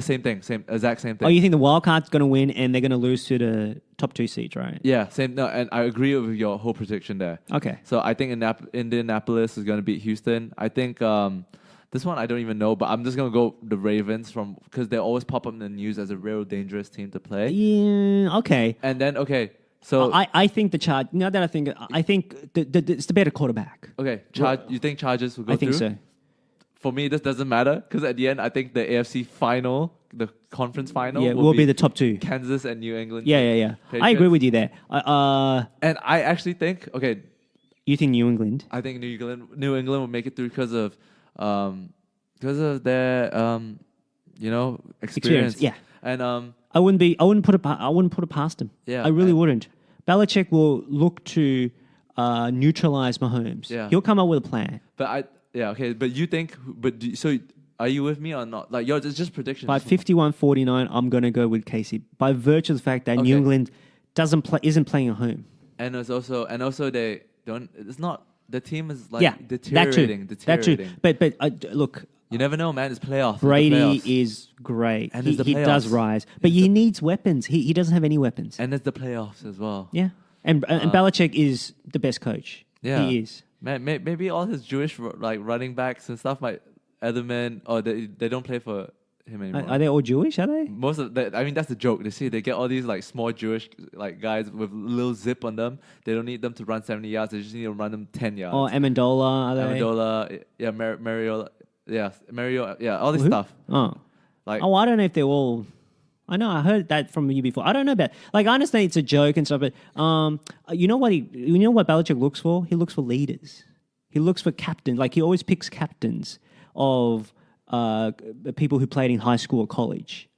exact same thing. Oh, you think the wild card's going to win and they're going to lose to the top 2 seeds, right? Yeah, same. No, and I agree with your whole prediction there. Okay. So I think Indianapolis is going to beat Houston. I think this one I don't even know, but I'm just going to go the Ravens because they always pop up in the news as a real dangerous team to play. Yeah. Okay. And then so I think the Charge. Now that I think it's the better quarterback. Okay, you think Chargers will go through? I think so. For me, this doesn't matter because at the end, I think the AFC final, the conference final, will be the top 2. Kansas and New England. Yeah. Patriots. I agree with you there. And I actually think you think New England? I think New England will make it through because of their experience. Yeah. And I wouldn't put it past him. Yeah, I really wouldn't. Belichick will look to neutralize Mahomes. Yeah. He'll come up with a plan. But But you think? So are you with me or not? Like yours, it's just predictions. By 51-49, I'm going to go with Casey. By virtue of the fact that New England isn't playing at home. And also they don't. It's not. The team is deteriorating. That true. But look. You never know, man. It's playoffs. Brady is great. And he does rise. But he needs weapons. He doesn't have any weapons. And it's the playoffs as well. Yeah. And Belichick is the best coach. Yeah. He is. Man, maybe all his Jewish running backs and stuff might Edelman they don't play for him anymore. Are they all Jewish? Are they? Most of that's the joke. They get all these small Jewish guys with little zip on them. They don't need them to run 70 yards. They just need to run them 10 yards. Oh, Amendola, are they? Amendola, yeah, Mario, yeah, all this stuff. Oh, I don't know if they're all. I know I heard that from you before. I don't know about I understand it's a joke and stuff, but you know what Belichick looks for? He looks for leaders. He looks for captains. He always picks captains of people who played in high school or college.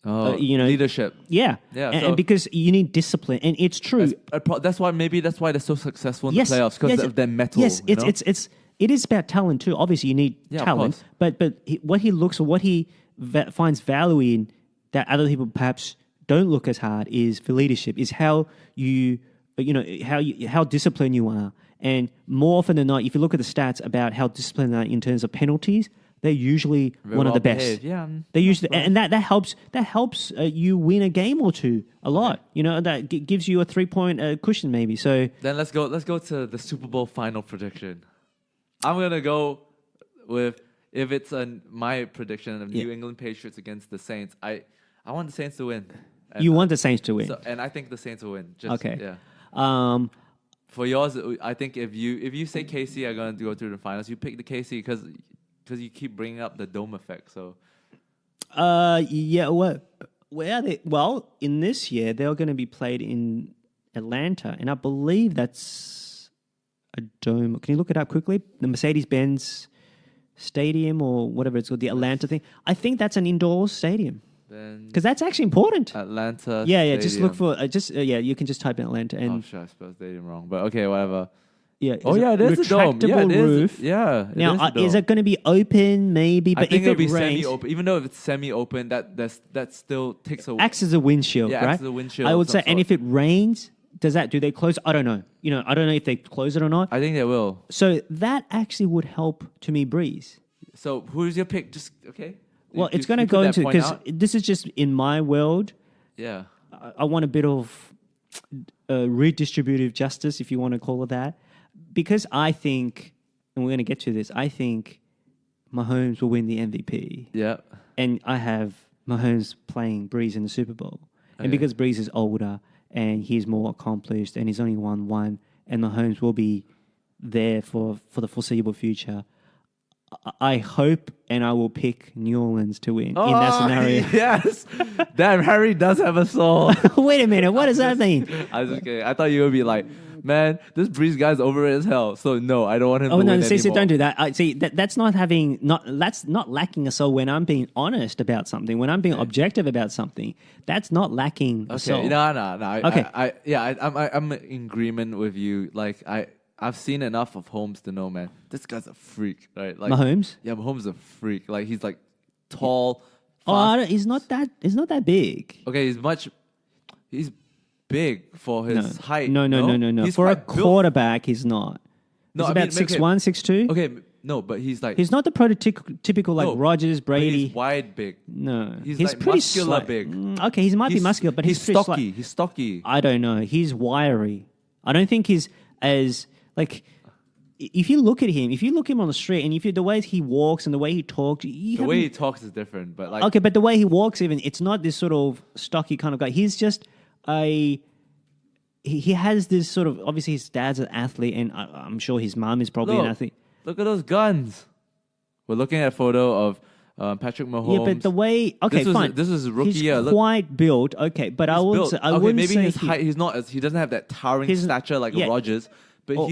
leadership. Yeah. Yeah, And, so- and because you need discipline, and it's true. That's why they're so successful in the playoffs because of their metal. Yes, it is about talent too. Obviously, you need Yeah, of talent, course. but what he finds value in that other people perhaps don't look as hard is for leadership. Is how how disciplined you are, and more often than not, if you look at the stats about how disciplined they are in terms of penalties, they're usually one of the best. Behaved. Yeah, they usually, and that helps you win a game or two a lot. That gives you a 3-point cushion maybe. So then let's go to the Super Bowl final prediction. I'm gonna go with if it's my prediction of New England Patriots against the Saints. I want the Saints to win. And you want the Saints to win, and I think the Saints will win. Okay. Yeah. For yours, I think if you say KC are going to go through the finals, you pick the KC because you keep bringing up the dome effect. So, where are they? Well, in this year they're going to be played in Atlanta, and I believe that's a dome. Can you look it up quickly? The Mercedes-Benz Stadium or whatever it's called, the Atlanta thing. I think that's an indoor stadium. Because that's actually important. Atlanta. Yeah. Stadium. Just look for you can just type in Atlanta and. Oh, sure, I spelled stadium wrong, but okay, whatever. Yeah. It is a dome. Yeah, it roof. Now, is it going to be open? Maybe, but I think if it'll it be rains, semi-open. Even though if it's semi-open, that still takes a acts as a windshield, yeah, right? acts as a windshield. I would of say, some and sort. if it rains, do they close? I don't know. I don't know if they close it or not. I think they will. So that actually would help to me, Breeze. So who's your pick? Just okay. Well, it's going to go into because this is just in my world. Yeah. I want a bit of redistributive justice, if you want to call it that, because I think, and we're going to get to this. I think Mahomes will win the MVP. Yeah. And I have Mahomes playing Breeze in the Super Bowl, and because Breeze is older and he's more accomplished, and he's only won one, and Mahomes will be there for the foreseeable future. I hope and I will pick New Orleans to win in that scenario. Yes. Damn, Harry does have a soul. Wait a minute. What does that mean? I was just kidding. I thought you would be like, man, this Breeze guy's overrated as hell. So no, I don't want him to win see, anymore. don't do that. That's not lacking a soul when I'm being honest about something. When I'm being objective about something, that's not lacking a soul. No. Okay. I'm in agreement with you. Like I've seen enough of Holmes to know, man, this guy's a freak, right? Like Mahomes? Yeah, Mahomes is a freak. Like he's like tall. He's not that big. Okay, he's big for his height. No. He's For a quite built. quarterback, he's not. No, He's I about mean, 6'1", 6'2". Okay, no, but he's like He's not the prototypical like No, Rodgers, but Brady. He's wide, big. No, He's like pretty muscular sli- big. Okay, he might be muscular, but he's pretty stocky. He's stocky. I don't know. He's wiry. I don't think he's as like. If you look at him on the street, and the way he walks and the way he talks, The way he talks is different, but like okay, but the way he walks, even it's not this sort of stocky kind of guy. He's just he has this sort of, obviously his dad's an athlete, and I'm sure his mom is probably an athlete. Look at those guns. We're looking at a photo of Patrick Mahomes. Yeah, but the way fine. This was his rookie he's year. Quite built, okay, but I wouldn't say maybe his height. He's not. He doesn't have that towering stature like Rodgers, but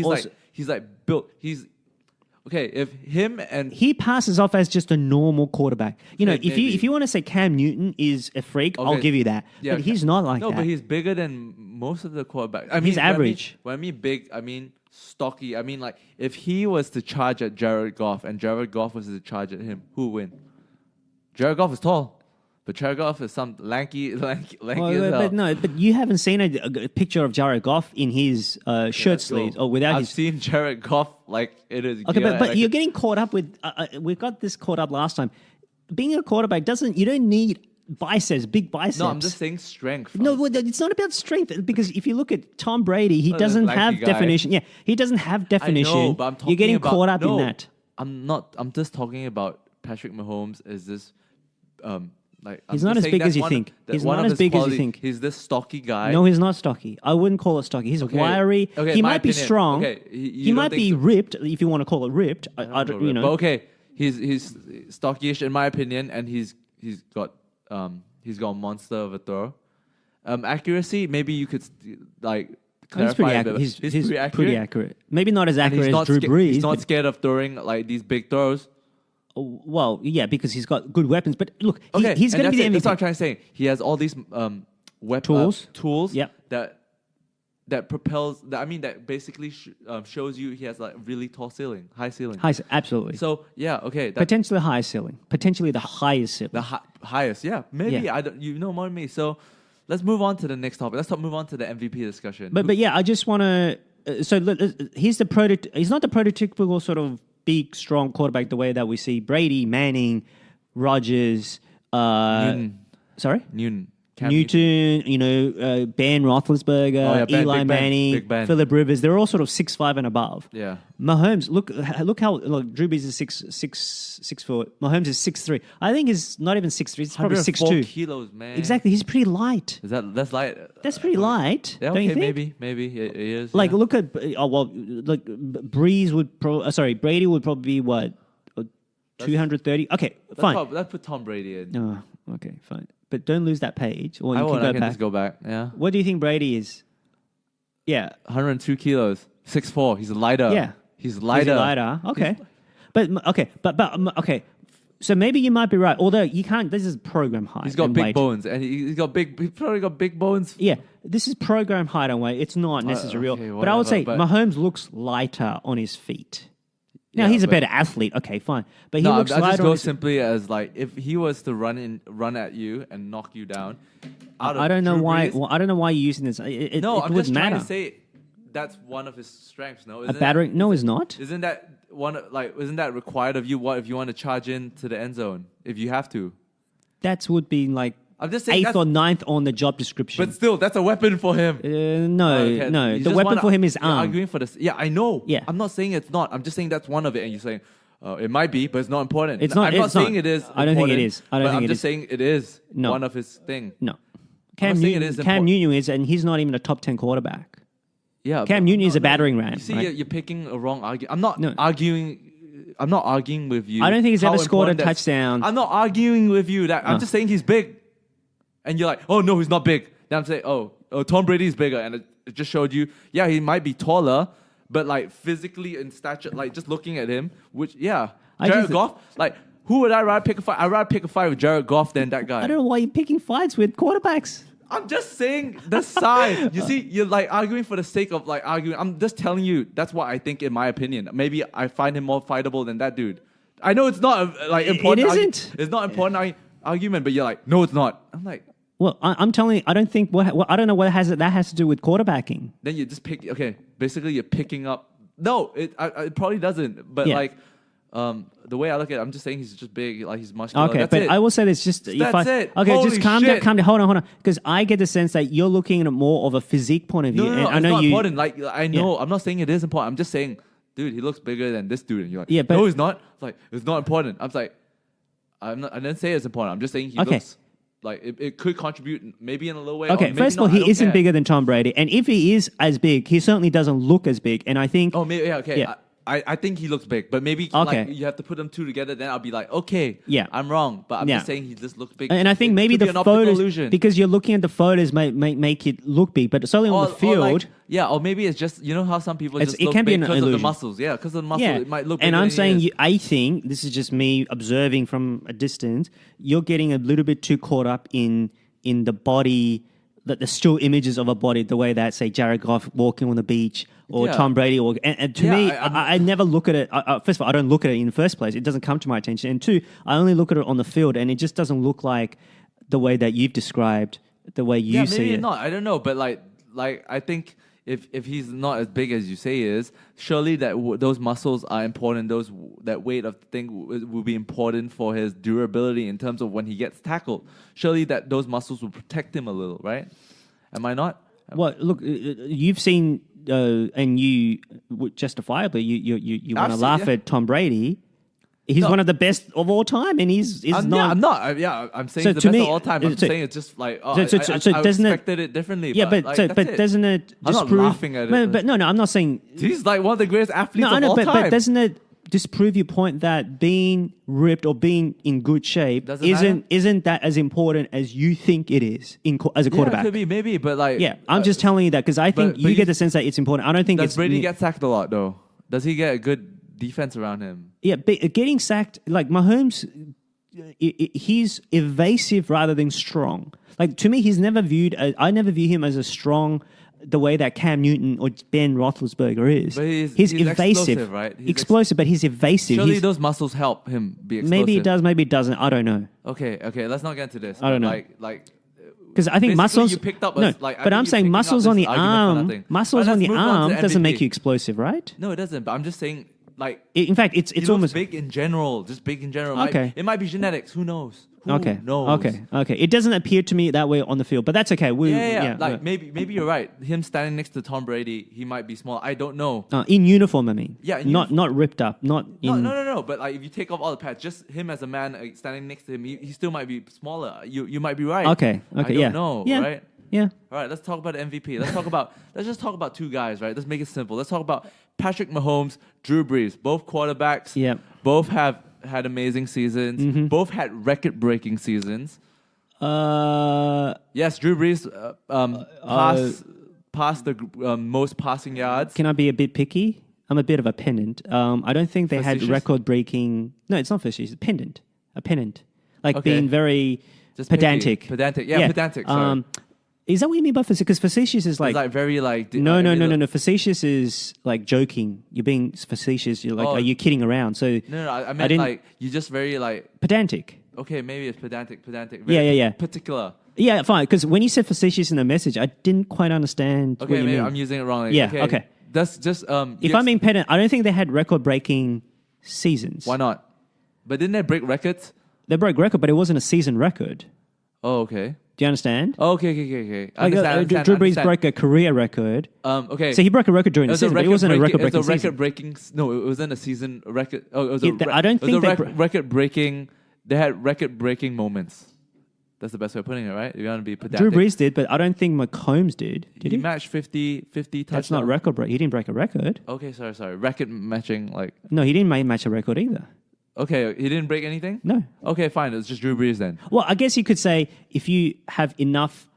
he's like built. He's okay. If him and he passes off as just a normal quarterback. Maybe. If you want to say Cam Newton is a freak, I'll give you that. Yeah, but he's not like that. No, but he's bigger than most of the quarterbacks. I mean, he's average. When I mean big, I mean stocky. I mean, like if he was to charge at Jared Goff and Jared Goff was to charge at him, who would win? Jared Goff is tall, but Jared Goff is some lanky as hell. But you haven't seen a picture of Jared Goff in his shirt sleeves or without I've his. seen Jared Goff like it is. Okay, but you're getting caught up with. We got this caught up last time. Being a quarterback you don't need big biceps. No, I'm just saying strength. No, it's not about strength because if you look at Tom Brady, he doesn't have guy. definition. Yeah, he doesn't have definition. I know, but I'm talking You're getting about, caught up in that. I'm not. I'm just talking about Patrick Mahomes is this. He's not as big as you think. He's not as big as you think. He's this stocky guy. No, he's not stocky. I wouldn't call it stocky. He's wiry. Okay, he my might be opinion. strong. Okay, he might be ripped, if you want to call it ripped. I don't, But okay, he's stockyish in my opinion, and he's got a monster of a throw. Accuracy, maybe you could like he's pretty clarify. accurate. He's pretty accurate. Maybe not as accurate as Drew Brees. He's not scared of throwing like these big throws. Well, yeah, because he's got good weapons. But look, Okay, he's and going to be the MVP. That's what I'm trying to say. He has all these tools Yep. that propels. That basically shows you he has like really tall ceiling, high ceiling. Absolutely. So yeah, okay. Potentially high ceiling. Potentially the highest ceiling. The highest, yeah, maybe. Yeah. I don't. You know more than me. So let's move on to the next topic. Let's move on to the MVP discussion. But yeah, I just want to. He's the He's not the prototypical sort of big, strong quarterback the way that we see Brady, Manning, Rodgers. Newton. Sorry, Newton. Newton, Ben Roethlisberger, Eli Manning, Big Ben. Phillip Rivers. They're all sort of 6'5" and above. Yeah. Mahomes, look how Drew Brees is 6 foot. Mahomes is 6'3". I think he's not even 6'3". He's probably 6'2". kilos, man. Exactly. He's pretty light. That's light? That's pretty light. Yeah, don't you okay, think? maybe it is. Like, yeah. look at Breeze would Brady would probably be what 230. Okay, fine. Let's put Tom Brady in. Oh, okay, fine. But don't lose that page. Or you I can just go back. Yeah. What do you think Brady is? Yeah. 102 kilos. 6'4". He's lighter. Yeah. He's lighter. Okay. Okay. So maybe you might be right. Although you can't. This is program height. He's got and big weight. bones, and he's probably got big bones. Yeah. This is program height and weight. It's not necessarily okay, real. But I would say but Mahomes looks lighter on his feet. Now Yeah, he's a but- better athlete. Okay, fine. But he No, looks I lighter just on go his simply as like if he was to run at you and knock you down. I don't know Drew why. Brees- Well, I don't know why you're using this. It No, I'm wouldn't just trying matter. to say that's one of his strengths. No, A battering? No, it's not. Isn't that isn't that required of you? What if you want to charge into the end zone? If you have to, That would be like I'm just saying 8th or 9th on the job description. but still, that's a weapon for him. No. Okay, you The just weapon for him is you're arm. arguing for this. Yeah, I know. Yeah. I'm not saying it's not. I'm just saying that's one of it, and you're saying it might be, but it's not important. It's not- I'm not it's not. saying it is. I don't think it important, is. I don't but think I'm it just is. saying it is No. one of his thing. No. not Cam saying it Newton, is Cam important. Newton is, and he's not even a top 10 quarterback. Yeah, Cam but- Newton is a battering ram. You see, right? you're picking a wrong argument. I'm not No. arguing. I'm not arguing with you. I don't think he's how ever scored a important that's- touchdown. I'm not arguing with you. That I'm No. just saying he's big, and you're like, oh no, he's not big. Then I'm saying, oh, Tom Brady's bigger, and it just showed you. Yeah, he might be taller, but like physically in stature, like just looking at him, which Jared Goff, like who would I rather pick a fight? I'd rather pick a fight with Jared Goff than that guy. I don't know why you're picking fights with quarterbacks. I'm just saying the size. You see, you're like arguing for the sake of like arguing. I'm just telling you that's what I think in my opinion. Maybe I find him more fightable than that dude. I know it's not like important. It isn't. It's not important argument, but you're like, no, it's not. I'm like, Well, I'm telling you, I don't think. I don't know what that has to do with quarterbacking. then you just pick. Okay, basically you're picking up. No, it probably doesn't. But Yeah. like, the way I look at it, I'm just saying he's just big, like he's muscular. Okay, That's but it. I will say this: just That's it. Okay, Holy just calm shit. down. Hold on. Because I get the sense that you're looking at it more of a physique point of view. No, and I it's know not you. important. Like I know, I'm not saying it is important. I'm just saying, dude, he looks bigger than this dude. And you're like, Yeah, but- no, he's not. It's like it's not important. I'm like, I didn't say it's important. I'm just saying he Okay. looks like it could contribute maybe in a little way. Okay, or maybe first of all, not. I he don't isn't care. bigger than Tom Brady, and if he is as big, he certainly doesn't look as big. And I think, Oh, maybe okay. Yeah. I think he looks big, but maybe Okay. like you have to put them two together. Then I'll be like, okay, Yeah. I'm wrong, but I'm Yeah. just saying he just looks big. and I think It maybe could be the an optical photos, illusion. because you're looking at the photos, may make it look big, but certainly on the field. or maybe it's just how some people It's- just it look can be big an because of the illusion. muscles. Yeah, because of the muscle, Yeah, it might look. and bigger I'm than he saying, is. I think this is just me observing from a distance. You're getting a little bit too caught up in the body, the still images of a body, the way that say Jared Goff walking on the beach or Yeah. Tom Brady, and to Yeah, me, I'm- I never look at it. First of all, I don't look at it in the first place. It doesn't come to my attention, and two, I only look at it on the field, and it just doesn't look like the way that you've described, the way you see maybe it. not. I don't know, but like I think if he's not as big as you say he is, surely that those muscles are important. That weight of thing will be important for his durability in terms of when he gets tackled. Surely that those muscles will protect him a little, right? Am I not? Well, look, you've seen, and you justifiably you want to I've laugh seen- yeah. at Tom Brady. He's No. one of the best of all time, and he's I'm not. not. I'm saying So the to best me, of all time. I'm just so- saying it's just like so I doesn't it- expected it differently. Yeah, but like, so, that's but it. doesn't it I'm not disprove? laughing at it. But no, I'm not saying. He's like one of the greatest athletes No, I of know, all time. but doesn't it disprove your point that being ripped or being in good shape Doesn't matter? isn't that as important as you think it is as a quarterback? Yeah, it could be maybe, but like I'm just telling you that because I think but you you- get the sense that it's important. I don't think Does it's Brady get sacked a lot though? Does he get a good defense around him. Yeah, but getting sacked, like Mahomes, he's evasive rather than strong. Like to me, I never view him as a strong the way that Cam Newton or Ben Roethlisberger is. But he's evasive, explosive, right? He's explosive, but he's evasive. Surely those muscles help him be explosive. Maybe it does, maybe it doesn't. I don't know. Okay, let's not get into this. I don't know. Like because I think muscles. You picked up no, but I'm saying muscles on the arm. Muscles on the arm doesn't make you explosive, right? No, it doesn't. But I'm just saying, like, in fact, it's almost big in general. Just big in general. Okay, it might be genetics. Who knows? Okay. knows? Okay. It doesn't appear to me that way on the field, but that's okay. Like maybe you're right. Him standing next to Tom Brady, he might be small. I don't know. In uniform, I mean. Yeah, not ripped up. No. But like if you take off all the pads, just him as a man standing next to him, he still might be smaller. You might be right. Okay. I don't know. Yeah. Right. Yeah. All right. Let's talk about MVP. Let's just talk about two guys. Right. Let's make it simple. Let's talk about Patrick Mahomes, Drew Brees, both quarterbacks. Yeah. Both have had amazing seasons. Mm-hmm. Both had record-breaking seasons. Yes, Drew Brees passed the most passing yards. Can I be a bit picky? I'm a bit of a pedant. I don't think they had record-breaking. No, it's not facetious. A pedant. Like being very just pedantic. Picky. Pedantic. Yeah, pedantic. Sorry. Is that what you mean by facetious? Because facetious is like... It's like very like... No. Facetious is like joking. You're being facetious. You're like, are you kidding around? So No, I meant like, you're just very like... Pedantic. Okay, maybe it's pedantic. Yeah. Particular. Yeah, fine. Because when you said facetious in the message, I didn't quite understand what you maybe mean. I'm using it wrong. Yeah, okay. That's just... if I'm being pedant, I don't think they had record-breaking seasons. Why not? But didn't they break records? They broke record, but it wasn't a season record. Oh, okay. Do you understand? Okay. I understand. Drew Brees broke a career record. Okay. So he broke a record during the season, but it wasn't a record-breaking season. No, it wasn't a season record. Oh, it was record-breaking. They had record-breaking moments. That's the best way of putting it, right? If you want to be pedantic. Drew Brees did, but I don't think Mahomes did. Did he? He matched 50 touchdowns. That's not record break. He didn't break a record. Okay, sorry. Record matching, like... No, he didn't match a record either. Okay, he didn't break anything? No. Okay, fine. It's just Drew Brees then. Well, I guess you could say if you have enough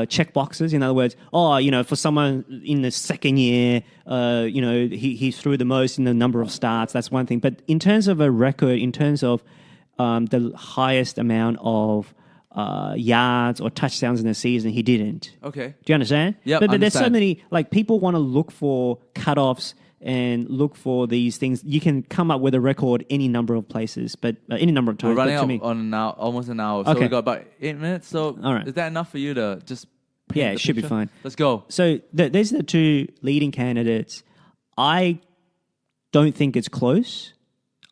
check boxes, in other words, for someone in the second year, he threw the most in the number of starts, that's one thing. But in terms of a record, in terms of the highest amount of yards or touchdowns in a season, he didn't. Okay. Do you understand? Yeah, but there's so many, like people want to look for cutoffs and look for these things. You can come up with a record any number of places, but any number of times. We're running out on now, almost an hour. So we got about 8 minutes. So all right. Is that enough for you to just paint it should be fine. Let's go. So these are the two leading candidates. I don't think it's close.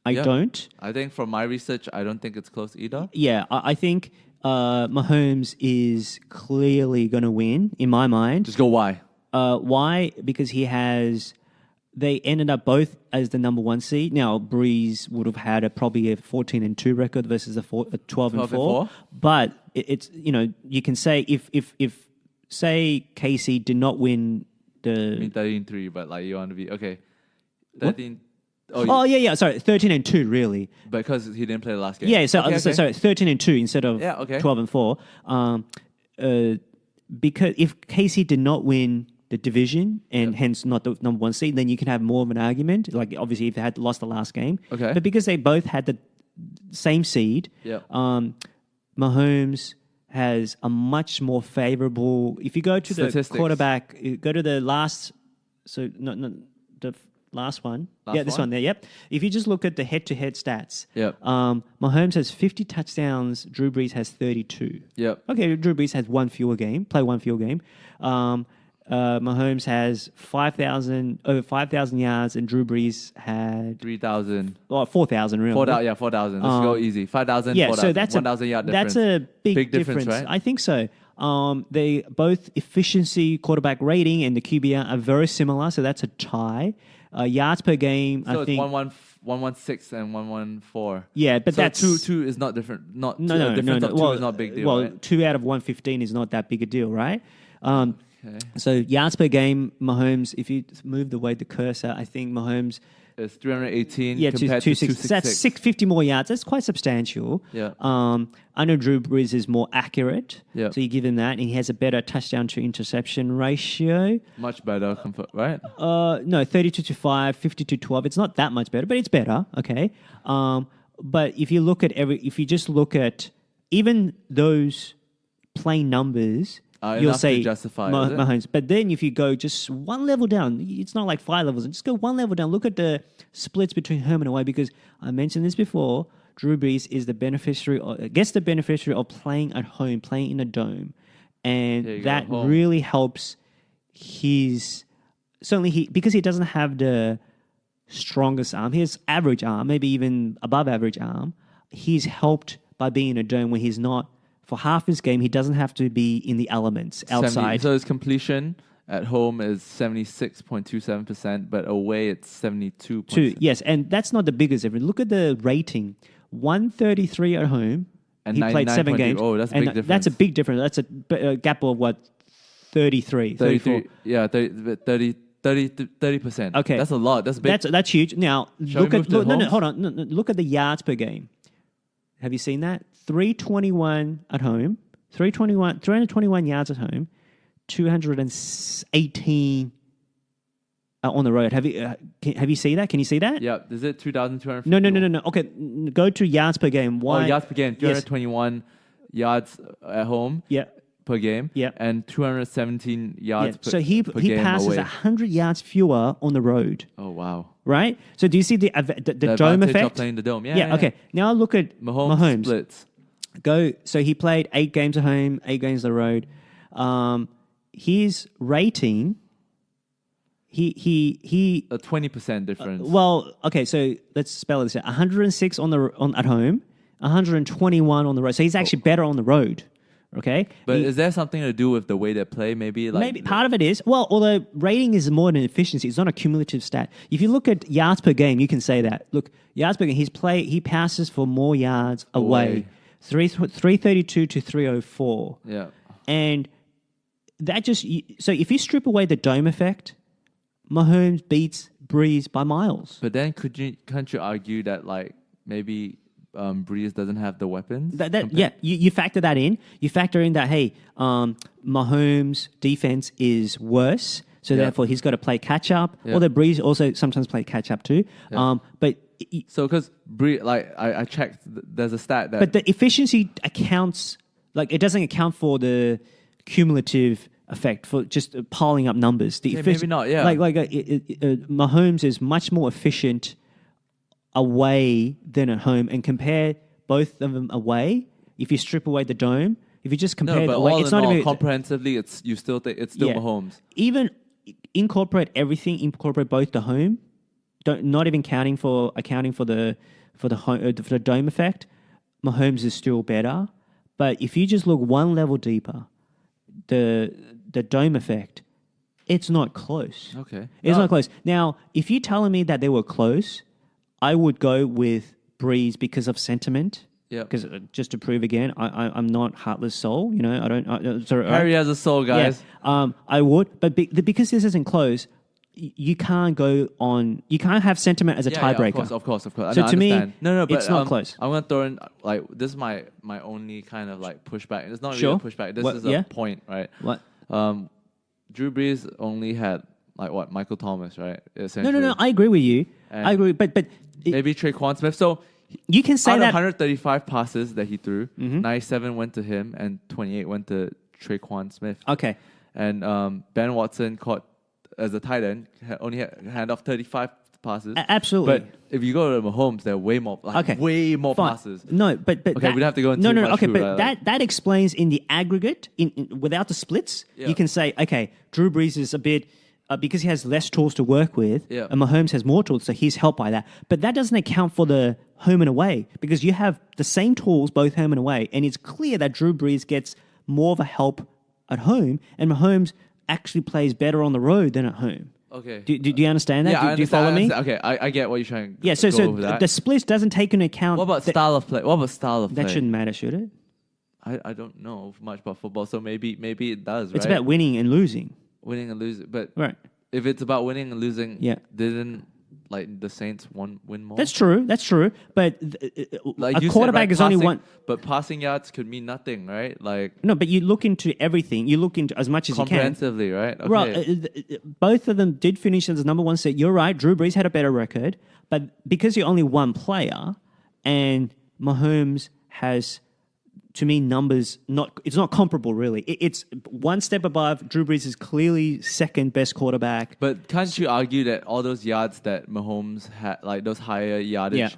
I don't. I think from my research, I don't think it's close either. Yeah, I think Mahomes is clearly going to win, in my mind. Just go why? Why? Because they ended up both as the number one seed. Now, Brees would have had probably a 14-2 record versus a 12-4. But it's, you can say if say Casey did not win I mean 13-3, but like you want to be, okay. 13. What? Yeah. Sorry, 13-2, really. Because he didn't play the last game. Yeah, so 13-2 instead of 12-4. Because if Casey did not win the division and hence not the number one seed, then you can have more of an argument. Like obviously if they had lost the last game. Okay. But because they both had the same seed, Mahomes has a much more favorable. If you go to the quarterback, go to the last. So not the last one. This one there. Yep. If you just look at the head-to-head stats, Mahomes has 50 touchdowns. Drew Brees has 32. Yep. Okay. Drew Brees has one fewer game. Mahomes has over 5,000 yards, and Drew Brees had 3,000. 4,000 really. 4,000. Let's go easy. 5,000. Yeah, 4,000. so that's 1,000 yard difference. That's a big difference, right? I think so. They both efficiency, quarterback rating, and the QBR are very similar, so that's a tie. Yards per game, so I think 116 and 114. Yeah, but so that's two is not different. Not no. Difference of two is not a big deal. Well, right? 2 out of 115 is not that big a deal, right? Okay. So yards per game, Mahomes. If you move the cursor, I think Mahomes It's 318 Yeah, compared to 266. That's 650 more yards. That's quite substantial. Yeah. I know Drew Brees is more accurate. Yeah. So you give him that, and he has a better touchdown to interception ratio. Much better, right? No, 32-5, 50-12. It's not that much better, but it's better. Okay. But if you just look at even those plain numbers, you'll say to justify Mahomes. But then if you go just one level down, it's not like 5 levels. Just go one level down. Look at the splits between home and away, because I mentioned this before. Drew Brees is the beneficiary of playing at home, playing in a dome, and that really helps because he doesn't have the strongest arm. He has average arm, maybe even above average arm. He's helped by being in a dome where he's not. For half his game, he doesn't have to be in the elements outside. So his completion at home is 76.27%, but away it's 72%. Yes, and that's not the biggest difference. Look at the rating. 133 at home. And he played 7 games. Oh, that's a big difference. That's a big difference. That's a gap of what? 33, 34. Yeah, 30%. Okay. That's a lot. That's big. That's huge. Now, hold on. No, look at the yards per game. Have you seen that? 321 at home, 321 yards at home, 218 on the road. Have you seen that? Can you see that? Yeah. Is it 2,250? No. Okay, go to yards per game. Why? Yards per game. 221 yards at home. Yeah. Per game. Yeah. And 217 yards per game. So he passes away. 100 yards fewer on the road. Oh, wow. Right? So do you see the dome effect? Of playing the dome. Yeah. Okay. Now look at Mahomes. Splits. So he played 8 games at home, 8 games on the road. His rating, he a 20% difference. Okay. So let's spell this out: 106 at home, 121 on the road. So he's actually better on the road. Okay, but is there something to do with the way they play? Maybe part of it is. Well, although rating is more than efficiency, it's not a cumulative stat. If you look at yards per game, you can say that. Look, yards per game, he passes for more yards away. 332 to 304. Yeah. And that so if you strip away the dome effect, Mahomes beats Brees by miles. But then can't you argue that maybe Brees doesn't have the weapons? You factor that in. You factor in that, hey, Mahomes' defense is worse, so therefore he's got to play catch up. Yeah. Although Brees also sometimes play catch up too. Yeah. But because Brees, I checked, there's a stat that. But the efficiency accounts, it doesn't account for the cumulative effect for just piling up numbers. Maybe not. Yeah. Mahomes is much more efficient away than at home, and compare both of them away. If you strip away the dome, if you just compare but away, all it's in not all, even comprehensively. You still think it's still Mahomes. Even incorporate everything. Incorporate both the home, not even accounting for the dome effect. Mahomes is still better, but if you just look one level deeper, the dome effect, it's not close. Okay, it's not close. Now, if you're telling me that they were close, I would go with Brees because of sentiment. Yeah. Because just to prove again, I'm not heartless soul. I don't. Harry has a soul, guys. Yeah. I would, but because this isn't close, you can't go on. You can't have sentiment as a tiebreaker. Yeah, of course. So to me, but it's not close. I'm gonna throw in this is my only kind of pushback. It's not really a pushback. This is a point, right? What? Drew Brees only had Michael Thomas, right? No. I agree with you. I agree, but maybe Traquan Smith. So you can say out of that 135 passes that he threw, 97 went to him and 28 went to Traquan Smith. Okay. And Ben Watson caught as a tight end, only hand off 35 passes. Absolutely. But if you go to Mahomes, there are way more, way more passes. No, but okay, we'd have to go into no. Okay, but that explains in the aggregate, without the splits, you can say, okay, Drew Brees is a bit. Because he has less tools to work with, and Mahomes has more tools, so he's helped by that. But that doesn't account for the home and away, because you have the same tools both home and away, and it's clear that Drew Brees gets more of a help at home, and Mahomes actually plays better on the road than at home. Okay. Do you understand that? Yeah, do you follow me? Okay, I get what you're trying to go so over that. The split doesn't take into account... What about style of play? That shouldn't matter, should it? I don't know much about football, so maybe it does, right? It's about winning and losing. Winning and losing, but right. If it's about winning and losing, didn't like the Saints win more. That's true. But Like a you quarterback said, right, is only one. But passing yards could mean nothing, right? Like No, but you look into everything. You look into as much as you can. comprehensively, right? Okay. Right. Both of them did finish as the number one seed. You're right. Drew Brees had a better record, but because you're only one player, and Mahomes has, to me, numbers it's not comparable really. It's one step above. Drew Brees is clearly second best quarterback. But can't you argue that all those yards that Mahomes had, like those higher yardage,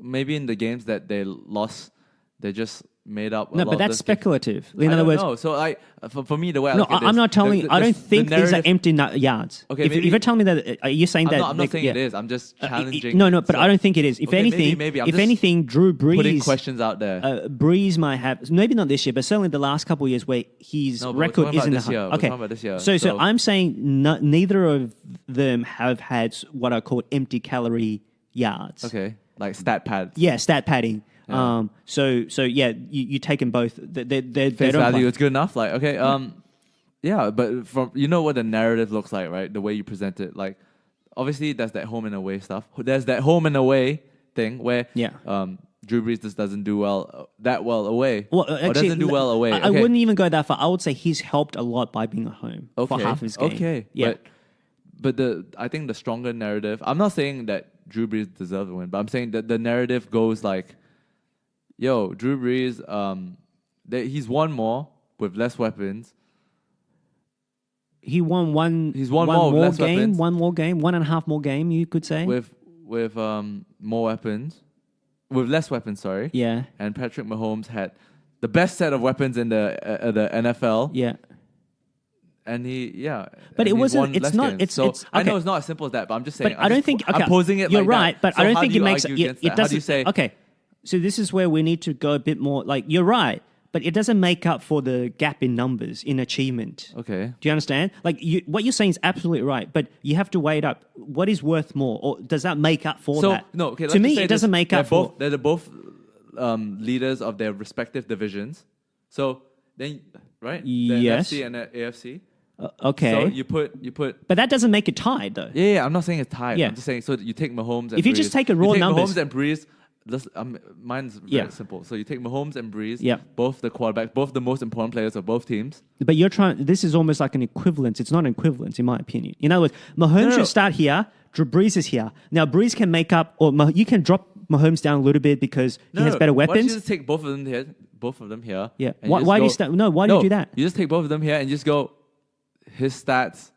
maybe in the games that they lost, they just made up. No, but that's speculative. In other words, no. So for me, the way I no, look at this, I'm not telling. I don't think these are empty yards. Okay, if you're telling me that, you're saying that. I'm not saying it is. I'm just challenging. No, but I don't think it is. If anything, maybe. If anything, Drew Brees putting questions out there. Brees might have, maybe not this year, but certainly the last couple of years where his record isn't this year. Okay, about this year. So I'm saying neither of them have had what I call empty calorie yards. Okay, like stat pads. Yeah, stat padding. Yeah. So yeah, you take them both. They're Face value is good enough. Like okay, yeah, but from what the narrative looks like, right? The way you present it, like obviously there's that home and away stuff. There's that home and away thing where Drew Brees just doesn't do that well away. Well, actually, or doesn't do well away. I wouldn't even go that far. I would say he's helped a lot by being at home for half of his game. Okay, yeah. But I think the stronger narrative. I'm not saying that Drew Brees deserves to win, but I'm saying that the narrative goes like, yo, Drew Brees, he's won more with less weapons. He won one. He's won more with less game, weapons. one more game, 1.5 more game. You could say with more weapons, with less weapons. Sorry. Yeah. And Patrick Mahomes had the best set of weapons in the NFL. Yeah. And but it wasn't. It's not. Games. It's. Okay. I know it's not as simple as that, but I'm just saying. But I don't think. Okay, I'm posing it. You're like right, that. but So I don't how think do it you makes. argue against that? It doesn't. How do you say? Okay, so this is where we need to go a bit more. Like you're right, but it doesn't make up for the gap in numbers in achievement. Okay. Do you understand? Like what you're saying is absolutely right, but you have to weigh it up. What is worth more, or does that make up for that? No. Okay. To me, it doesn't make up for. They're both leaders of their respective divisions. So then, right? The Yes. NFC and the AFC. Okay. So you put. But that doesn't make it tied, though. Yeah. I'm not saying it's tied. Yeah. I'm just saying. So you take Mahomes and If you Brees. just take a raw numbers. Mahomes and Brees. Mine's very simple. So you take Mahomes and Brees. Yeah. Both the quarterbacks, both the most important players of both teams. But you're trying. This is almost like an equivalence. It's not an equivalence, in my opinion. In other words, Mahomes should start here. Drew Brees is here. Now Brees can make up, or you can drop Mahomes down a little bit because he has better weapons. Why don't you just take both of them here? Yeah. And Why do you start? No. Why do you do that? You just take both of them here and just go his stats.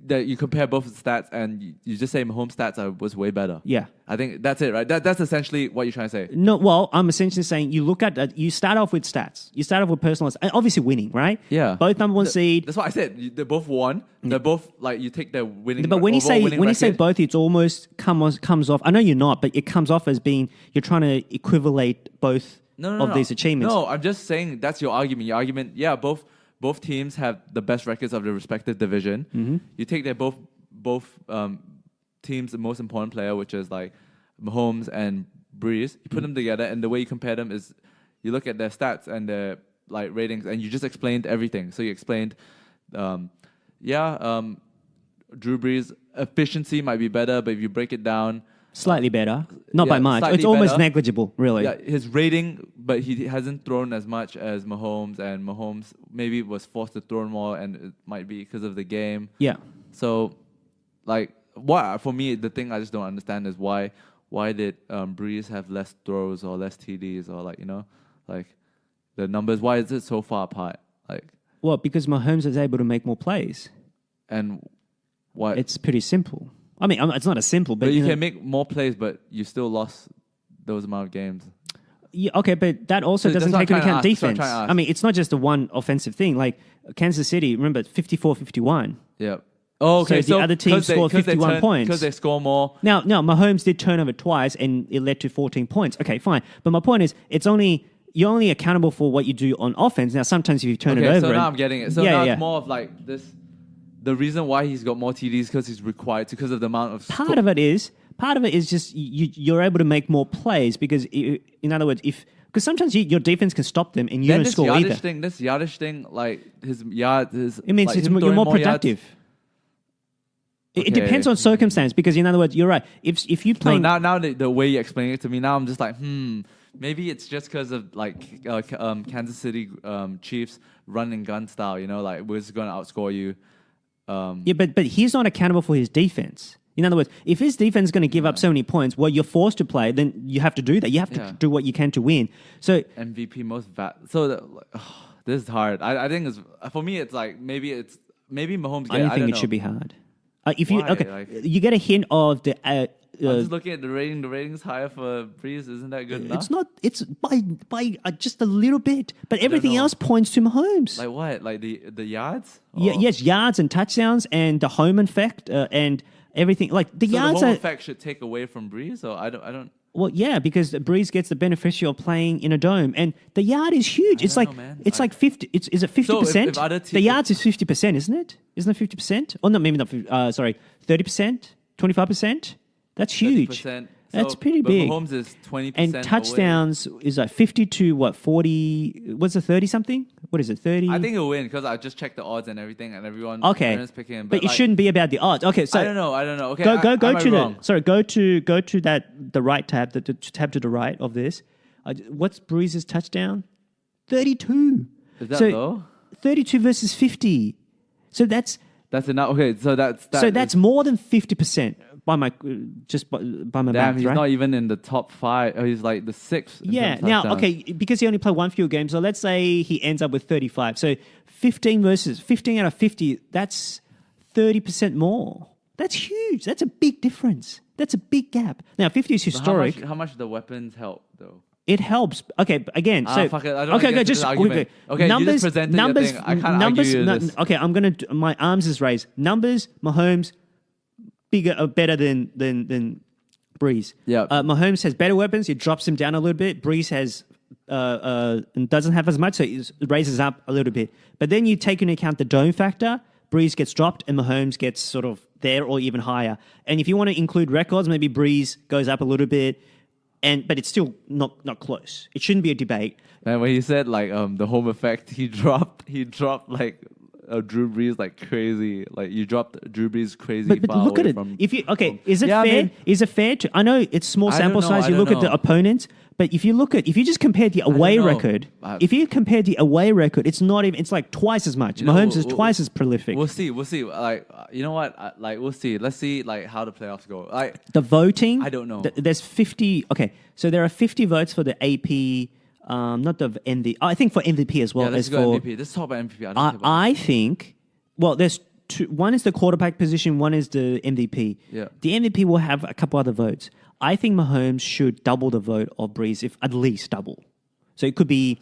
That you compare both of the stats and you just say Mahomes' stats was way better. Yeah. I think that's it, right? That's essentially what you're trying to say. No, well, I'm essentially saying you look at you start off with stats. You start off with personal, and obviously winning, right? Yeah. Both number one seed. That's what I said. They both won. They're both like you take their winning. But when you say both, it's almost comes off. I know you're not, but it comes off as being you're trying to equivalate both of these achievements. No, I'm just saying that's your argument. Your argument, yeah, both teams have the best records of their respective division. Mm-hmm. You take their both teams' the most important player, which is like Mahomes and Brees. You put them together, and the way you compare them is you look at their stats and their like ratings, and you just explained everything. So you explained, Drew Brees' efficiency might be better, but if you break it down. Slightly better. Not by much. It's almost negligible, really. Yeah, his rating, but he hasn't thrown as much as Mahomes, and Mahomes maybe was forced to throw more, and it might be because of the game. Yeah. So, for me, the thing I just don't understand is why did Brees have less throws or less TDs or the numbers? Why is it so far apart? Well, because Mahomes is able to make more plays. And what? It's pretty simple. I mean, it's not as simple, but you can make more plays, but you still lost those amount of games. Yeah, okay, but that also doesn't take into account defense. I mean, it's not just the one offensive thing. Like Kansas City, remember, 54-51. Yeah. Oh, okay. So the other team scored 51 points. Because they score more. Now, Mahomes did turn over twice, and it led to 14 points. Okay, fine. But my point is, you're only accountable for what you do on offense. Now, sometimes if you turn it over... so now I'm getting it. So now it's more of like this... The reason why he's got more TDs because he's required to, because of the amount of... Part of it is just you're able to make more plays because, in other words, because sometimes your defense can stop them and you don't score either. This yardage thing, like his yard... It means you're more productive. It depends on circumstance because, in other words, you're right. If you play now the way you explain it to me, now I'm just like, maybe it's just because of like Kansas City Chiefs run and gun style. You know, like we're just going to outscore you. Yeah, but he's not accountable for his defense. In other words, if his defense is going to give up so many points, well, you're forced to play. Then you have to do that. You have to do what you can to win. So MVP this is hard. I think it's for me. It's like maybe Mahomes. I don't think it should be hard. If you you get a hint of the. I'm just looking at the rating. The rating's higher for Brees. Isn't that good enough? It's not. It's by just a little bit, but everything else points to Mahomes. Like what? Like the yards? Yeah, yes, yards and touchdowns and the home effect and everything. Like the yards. The home effect should take away from Brees, or I don't. Well, yeah, because Brees gets the beneficiary of playing in a dome, and the yard is huge. It's like 50. Is it 50%? The yards is 50%, isn't it? Isn't it 50%? Oh no, maybe not. Sorry, 30%, 25%. That's huge. 30%. That's pretty big. Mahomes is 20%. And touchdowns is like 50 to 40. What's the 30 something? What is it? 30? I think he'll win because I just checked the odds and everything, and everyone's picking him. But it shouldn't be about the odds. Okay, so I don't know. Okay, go to the right tab, the tab to the right of this. What's Brees' touchdown? 32. Is that low? 32 versus 50. So that's enough. Okay, so that's more than 50%. By my math, damn, he's right? not even in the top 5. Oh, he's like the 6th. Yeah. Now, okay, because he only played one few games, so let's say he ends up with 35. So 15 out of 50, that's 30% more. That's huge. That's a big difference. That's a big gap. Now, 50 is historic. How much do the weapons help, though? It helps. Okay, again, so fuck it. I don't okay, just quickly. Okay, numbers, you just presented your thing. I can't argue this. Okay, I'm gonna. My arms is raised. Numbers, Mahomes, better than Brees. Yeah. Mahomes has better weapons. He drops him down a little bit. Brees has doesn't have as much, so it raises up a little bit. But then you take into account the dome factor. Brees gets dropped, and Mahomes gets sort of there or even higher. And if you want to include records, maybe Brees goes up a little bit. But it's still not close. It shouldn't be a debate. And when he said like the home effect, he dropped like Drew Brees like crazy. Like you dropped Drew Brees crazy. But look at it. If you is it fair? Is it fair to? I know it's small sample size. You look at the opponents, but if you just compare the away record, it's not even. It's like twice as much. Mahomes is twice as prolific. We'll see. Like you know what? Like we'll see. Let's see like how the playoffs go. Like the voting. I don't know. There's 50. Okay, so there are 50 votes for the AP. Not the MVP. I think for MVP as well. Yeah, let's go MVP. Let's talk about MVP. I think. Well, there's two. One is the quarterback position. One is the MVP. Yeah. The MVP will have a couple other votes. I think Mahomes should double the vote of Brees, if at least double. So it could be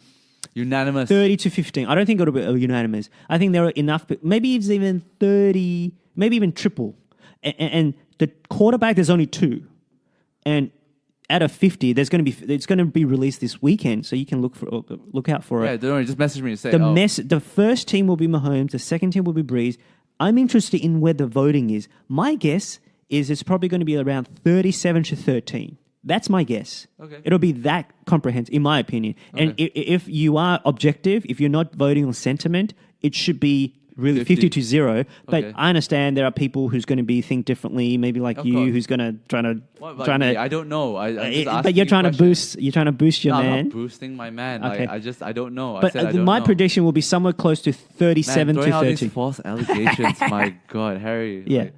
unanimous 30 to 15. I don't think it'll be unanimous. I think there are enough. Maybe it's even 30. Maybe even triple. And the quarterback, there's only 2, and out of 50, it's going to be released this weekend, so you can look out for it. Yeah, don't worry, just message me and say. The first team will be Mahomes, the second team will be Brees. I'm interested in where the voting is. My guess is it's probably going to be around 37 to 13. That's my guess. Okay. It'll be that comprehensive, in my opinion. Okay. And if you are objective, if you're not voting on sentiment, it should be really 50 to 0. But I understand there are people who's going to think differently, maybe like you, who's going to trying to. I don't know. But you're trying to boost. You're trying to boost your man. I'm not boosting my man. Okay. I don't know. But my prediction will be somewhere close to 37 to 30. All these false allegations. My God, Harry. Yeah.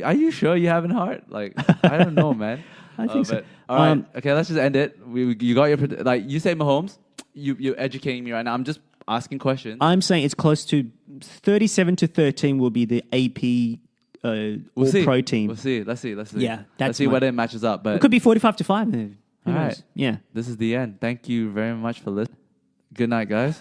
Are you sure you have a heart? Like I don't know, man. I think so. All right. Okay, let's just end it. You got your you say Mahomes. You're educating me right now. I'm just asking questions. I'm saying it's close to 37 to 13 will be the AP Pro team. We'll see. Let's see. Yeah, let's see whether it matches up. But it could be 45 to 5. All right. Yeah. This is the end. Thank you very much for listening. Good night, guys.